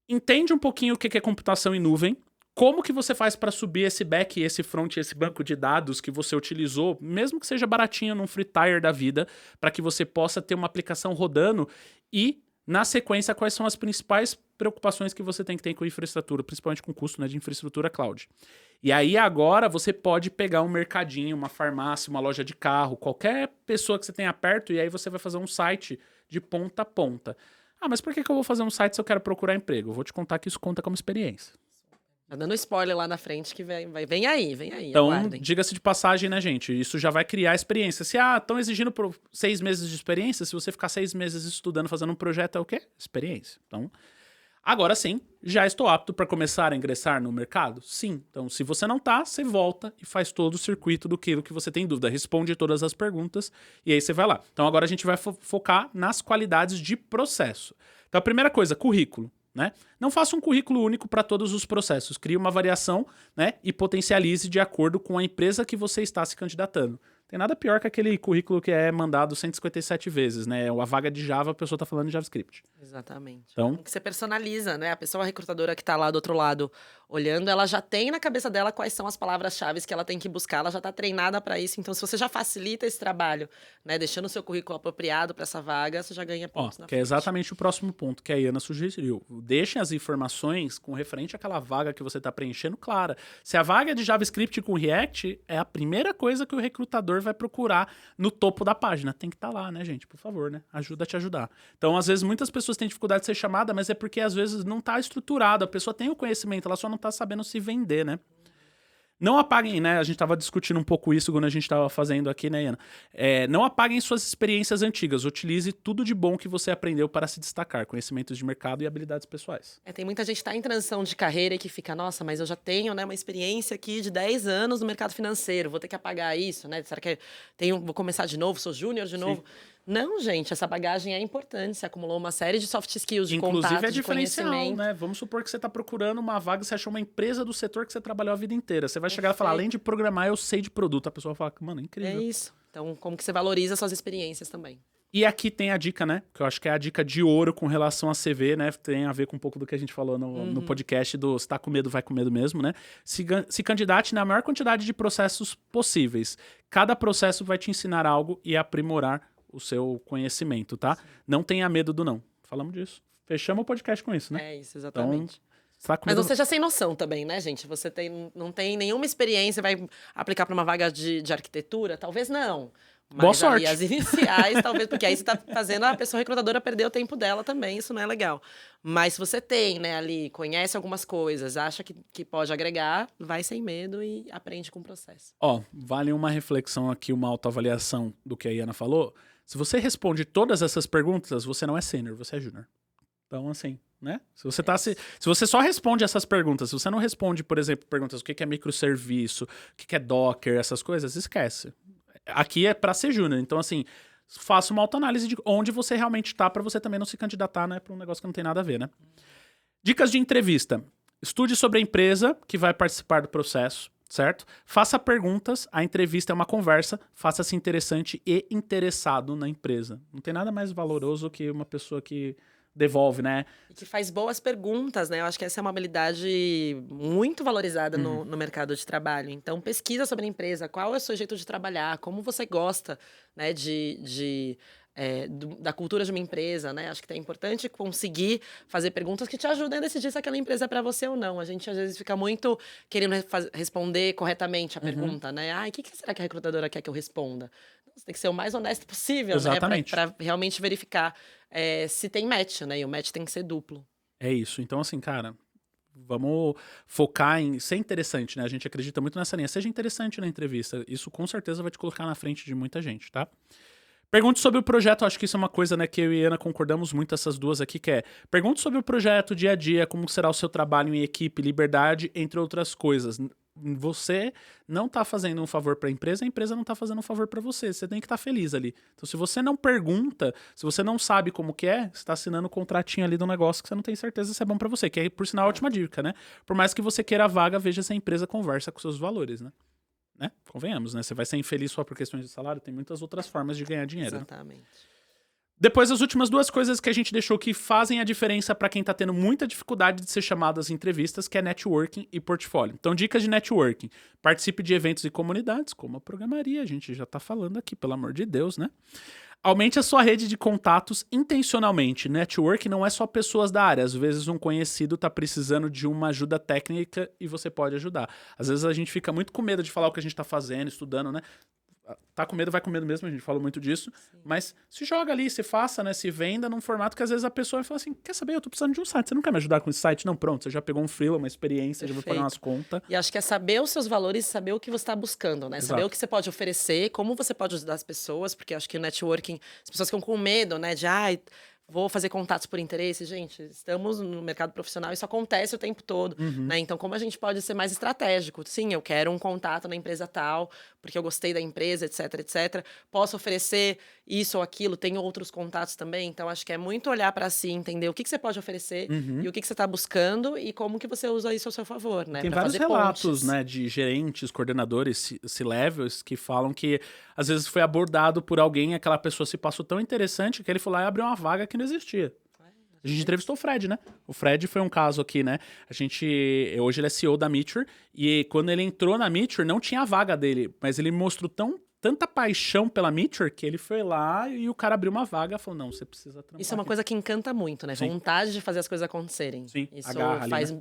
Entende um pouquinho o que é computação em nuvem, como que você faz para subir esse back, esse front, esse banco de dados que você utilizou, mesmo que seja baratinho num free tire da vida, para que você possa ter uma aplicação rodando e Na sequência, quais são as principais preocupações que você tem que ter com infraestrutura, principalmente com custo, né, de infraestrutura cloud. E aí agora você pode pegar um mercadinho, uma farmácia, uma loja de carro, qualquer pessoa que você tenha perto, e aí você vai fazer um site de ponta a ponta. Ah, mas por que eu vou fazer um site se eu quero procurar emprego? Eu vou te contar que isso conta como experiência. Tá dando spoiler lá na frente que vem aí, Então, aguardem. diga-se de passagem, né, gente? Isso já vai criar experiência. Se, estão exigindo 6 meses de experiência, se você ficar 6 meses estudando, fazendo um projeto, é o quê? Experiência. Então, agora sim, já estou apto para começar a ingressar no mercado? Sim. Então, se você não tá, você volta e faz todo o circuito do que você tem dúvida. Responde todas as perguntas e aí você vai lá. Então, agora a gente vai focar nas qualidades de processo. Então, a primeira coisa, currículo. Né? Não faça um currículo único para todos os processos. Crie uma variação, né, e potencialize de acordo com a empresa que você está se candidatando. Tem nada pior que aquele currículo que é mandado 157 vezes, né? A vaga de Java, a pessoa tá falando de JavaScript. Exatamente. Então, que você personaliza, né? A pessoa recrutadora que tá lá do outro lado olhando, ela já tem na cabeça dela quais são as palavras-chave que ela tem que buscar, ela já tá treinada para isso. Então, se você já facilita esse trabalho, né, deixando o seu currículo apropriado para essa vaga, você já ganha pontos na que é frente. exatamente o próximo ponto que a Iana sugeriu. Deixem as informações com referente àquela vaga que você está preenchendo clara. Se a vaga é de JavaScript com React, é a primeira coisa que o recrutador vai procurar no topo da página. Tem que estar lá, né, gente? Por favor, né? Ajuda a te ajudar. Então, às vezes, muitas pessoas têm dificuldade de ser chamada, mas é porque, às vezes, não está estruturado. A pessoa tem o conhecimento, ela só não está sabendo se vender, né? Não apaguem, né? A gente estava discutindo um pouco isso quando a gente estava fazendo aqui, né, Iana? Não apaguem suas experiências antigas. Utilize tudo de bom que você aprendeu para se destacar. Conhecimentos de mercado e habilidades pessoais. Tem muita gente que está em transição de carreira e que fica, nossa, mas eu já tenho, né, uma experiência aqui de 10 anos no mercado financeiro. Vou ter que apagar isso, né? Será que vou começar de novo? Sou júnior de novo? Não, gente, essa bagagem é importante. Você acumulou uma série de soft skills, de Inclusive, contato, é de diferencial, conhecimento. né? Vamos supor que você está procurando uma vaga, você achou uma empresa do setor que você trabalhou a vida inteira. Você vai chegar e falar, além de programar, eu sei de produto. A pessoa fala, mano, incrível. É isso. Então, como que você valoriza suas experiências também? E aqui tem a dica, né? Que eu acho que é a dica de ouro com relação a CV, né? Tem a ver com um pouco do que a gente falou no podcast do se tá com medo, vai com medo mesmo, né? Se candidate na maior quantidade de processos possíveis. Cada processo vai te ensinar algo e aprimorar o seu conhecimento, tá? Sim. Não tenha medo do não. Falamos disso. Fechamos o podcast com isso, né? É isso, exatamente. Então, mas não seja sem noção também, né, gente? Você não tem nenhuma experiência, vai aplicar para uma vaga de arquitetura? Talvez não. Mas boa sorte. As iniciais, talvez, porque aí você tá fazendo a pessoa recrutadora perder o tempo dela também, isso não é legal. Mas se você tem, né, ali, conhece algumas coisas, acha que pode agregar, vai sem medo e aprende com o processo. Vale uma reflexão aqui, uma autoavaliação do que a Iana falou. Se você responde todas essas perguntas, você não é sênior, você é júnior. Então, assim, né? Se você só responde essas perguntas, se você não responde, por exemplo, perguntas o que é microserviço, o que é Docker, essas coisas, esquece. Aqui é para ser júnior. Então, assim, faça uma autoanálise de onde você realmente tá para você também não se candidatar, né, para um negócio que não tem nada a ver, né? Dicas de entrevista. Estude sobre a empresa que vai participar do processo, certo? Faça perguntas, a entrevista é uma conversa, faça-se interessante e interessado na empresa. Não tem nada mais valoroso que uma pessoa que devolve, né? E que faz boas perguntas, né? Eu acho que essa é uma habilidade muito valorizada no mercado de trabalho. Então, pesquisa sobre a empresa, qual é o seu jeito de trabalhar, como você gosta, né, da cultura de uma empresa, né? Acho que é importante conseguir fazer perguntas que te ajudem a decidir se aquela empresa é para você ou não. A gente, às vezes, fica muito querendo responder corretamente a pergunta, né? O que será que a recrutadora quer que eu responda? Você tem que ser o mais honesto possível, exatamente, né? Para realmente verificar se tem match, né? E o match tem que ser duplo. É isso. Então, assim, cara, vamos focar em ser interessante, né? A gente acredita muito nessa linha. Seja interessante na entrevista. Isso, com certeza, vai te colocar na frente de muita gente, tá? Pergunte sobre o projeto, acho que isso é uma coisa, né, que eu e a Ana concordamos muito, essas duas aqui, que é pergunte sobre o projeto, dia a dia, como será o seu trabalho em equipe, liberdade, entre outras coisas. Você não tá fazendo um favor para a empresa não tá fazendo um favor para você. Você tem que estar feliz ali. Então, se você não pergunta, se você não sabe como que é, você tá assinando um contratinho ali do negócio que você não tem certeza se é bom para você, que é, por sinal, a última dica, né? Por mais que você queira a vaga, veja se a empresa conversa com seus valores, né? Convenhamos, né? Você vai ser infeliz só por questões de salário, tem muitas outras formas de ganhar dinheiro. Exatamente. Né? Depois, as últimas duas coisas que a gente deixou que fazem a diferença para quem tá tendo muita dificuldade de ser chamado às entrevistas, que é networking e portfólio. Então, dicas de networking. Participe de eventos e comunidades, como a programaria, a gente já tá falando aqui, pelo amor de Deus, né? Aumente a sua rede de contatos intencionalmente. Network não é só pessoas da área. Às vezes um conhecido tá precisando de uma ajuda técnica e você pode ajudar. Às vezes a gente fica muito com medo de falar o que a gente tá fazendo, estudando, né? Tá com medo, vai com medo mesmo, a gente fala muito disso. Sim. Mas se joga ali, se faça, né? Se venda num formato que às vezes a pessoa vai falar assim, quer saber, eu tô precisando de um site, você não quer me ajudar com esse site? Não, pronto, você já pegou um freela, uma experiência, já vai pagar umas contas. E acho que é saber os seus valores, saber o que você tá buscando, né? Exato. Saber o que você pode oferecer, como você pode ajudar as pessoas, porque acho que o networking, as pessoas ficam com medo, né? De, vou fazer contatos por interesse. Gente, estamos no mercado profissional, isso acontece o tempo todo, né? Então, como a gente pode ser mais estratégico? Sim, eu quero um contato na empresa tal, porque eu gostei da empresa, etc, etc. Posso oferecer isso ou aquilo, tenho outros contatos também. Então, acho que é muito olhar para si, entender o que você pode oferecer e o que você está buscando e como que você usa isso ao seu favor, né? Tem vários relatos, né, de gerentes, coordenadores, C-levels, que falam que às vezes foi abordado por alguém, aquela pessoa se passou tão interessante que ele foi lá e abriu uma vaga que não existia. A gente entrevistou o Fred, né? O Fred foi um caso aqui, né? Hoje ele é CEO da Meteor, e quando ele entrou na Meteor, não tinha a vaga dele, mas ele mostrou tanta paixão pela Meteor que ele foi lá e o cara abriu uma vaga e falou, não, você precisa trampar. Isso é uma coisa que encanta muito, né? Sim. Vontade de fazer as coisas acontecerem. Sim, isso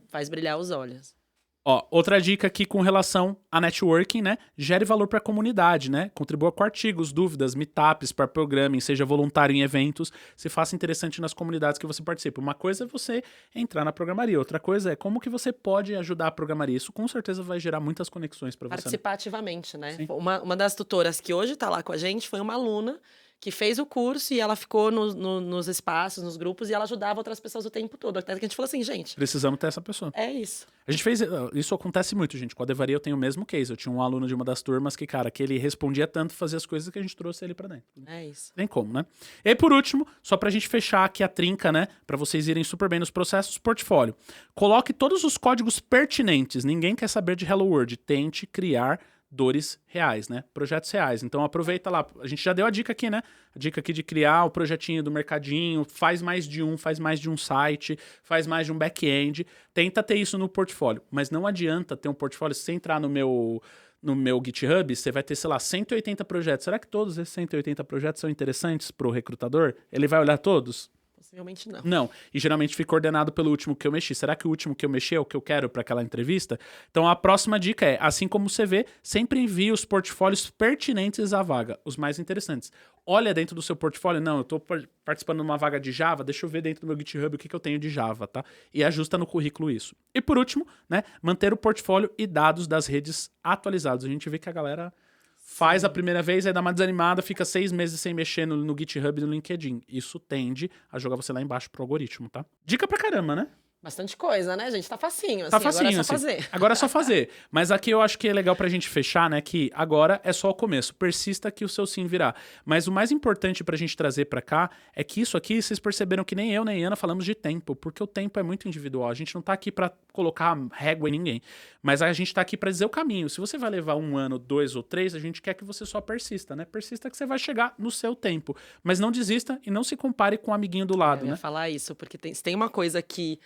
faz brilhar os olhos. Ó, outra dica aqui com relação a networking, né? Gere valor para a comunidade, né? Contribua com artigos, dúvidas, meetups, para programming, seja voluntário em eventos, se faça interessante nas comunidades que você participa. Uma coisa é você entrar na programaria, outra coisa é como que você pode ajudar a programaria. Isso com certeza vai gerar muitas conexões para você. Participar ativamente, né? Uma das tutoras que hoje está lá com a gente foi uma aluna que fez o curso e ela ficou nos espaços, nos grupos, e ela ajudava outras pessoas o tempo todo. Até que a gente falou assim, gente... precisamos ter essa pessoa. É isso. A gente fez... Isso acontece muito, gente. Com a Devaria eu tenho o mesmo case. Eu tinha um aluno de uma das turmas que, cara, que ele respondia tanto, fazia as coisas que a gente trouxe ele pra dentro. É isso. Tem como, né? E aí, por último, só pra gente fechar aqui a trinca, né? Pra vocês irem super bem nos processos, portfólio. Coloque todos os códigos pertinentes. Ninguém quer saber de Hello World. Tente criar dores reais, né? Projetos reais. Então aproveita lá. A gente já deu a dica aqui, né? A dica aqui de criar o projetinho do mercadinho, faz mais de um site, faz mais de um back-end. Tenta ter isso no portfólio. Mas não adianta ter um portfólio, se você entrar no meu GitHub, você vai ter, sei lá, 180 projetos. Será que todos esses 180 projetos são interessantes para o recrutador? Ele vai olhar todos? Possivelmente não. Não, e geralmente fica ordenado pelo último que eu mexi. Será que o último que eu mexi é o que eu quero para aquela entrevista? Então a próxima dica é, assim como você vê, sempre envie os portfólios pertinentes à vaga, os mais interessantes. Olha dentro do seu portfólio, não, eu estou participando de uma vaga de Java, deixa eu ver dentro do meu GitHub o que eu tenho de Java, tá? E ajusta no currículo isso. E por último, né, manter o portfólio e dados das redes atualizados. A gente vê que a galera... faz a primeira vez, aí dá uma desanimada, fica 6 meses sem mexer no GitHub e no LinkedIn. Isso tende a jogar você lá embaixo pro algoritmo, tá? Dica pra caramba, né? Bastante coisa, né, gente? Tá facinho, assim. Tá facinho, agora é só assim. fazer. Agora é só fazer. Mas aqui eu acho que é legal pra gente fechar, né, que agora é só o começo. Persista que o seu sim virá. Mas o mais importante pra gente trazer pra cá é que isso aqui, vocês perceberam que nem eu nem Ana falamos de tempo, porque o tempo é muito individual. A gente não tá aqui pra colocar régua em ninguém. Mas a gente tá aqui pra dizer o caminho. Se você vai levar 1 ano, 2 ou 3, a gente quer que você só persista, né? Persista que você vai chegar no seu tempo. Mas não desista e não se compare com o amiguinho do lado, Eu ia né? falar isso, porque se tem uma coisa que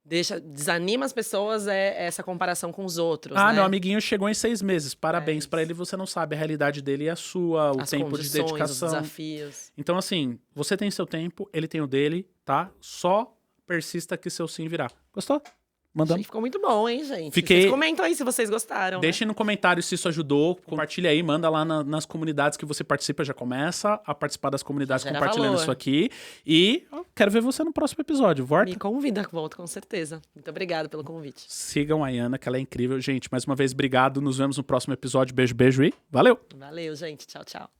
desanima as pessoas é essa comparação com os outros, né? Meu amiguinho chegou em 6 meses. Parabéns pra ele, você não sabe. A realidade dele é a sua, o tempo de dedicação. Os desafios. Então, assim, você tem seu tempo, ele tem o dele, tá? Só persista que seu sim virá. Gostou? Mandamos. Ficou muito bom, hein, gente? Fiquei... Vocês comentam aí se vocês gostaram. Deixem no comentário se isso ajudou. Compartilha aí, manda lá nas comunidades que você participa. Já começa a participar das comunidades compartilhando isso aqui. E quero ver você no próximo episódio. Volta? Me convida, volto com certeza. Muito obrigada pelo convite. Sigam a Ana, que ela é incrível. Gente, mais uma vez, obrigado. Nos vemos no próximo episódio. Beijo, beijo e valeu! Valeu, gente. Tchau, tchau.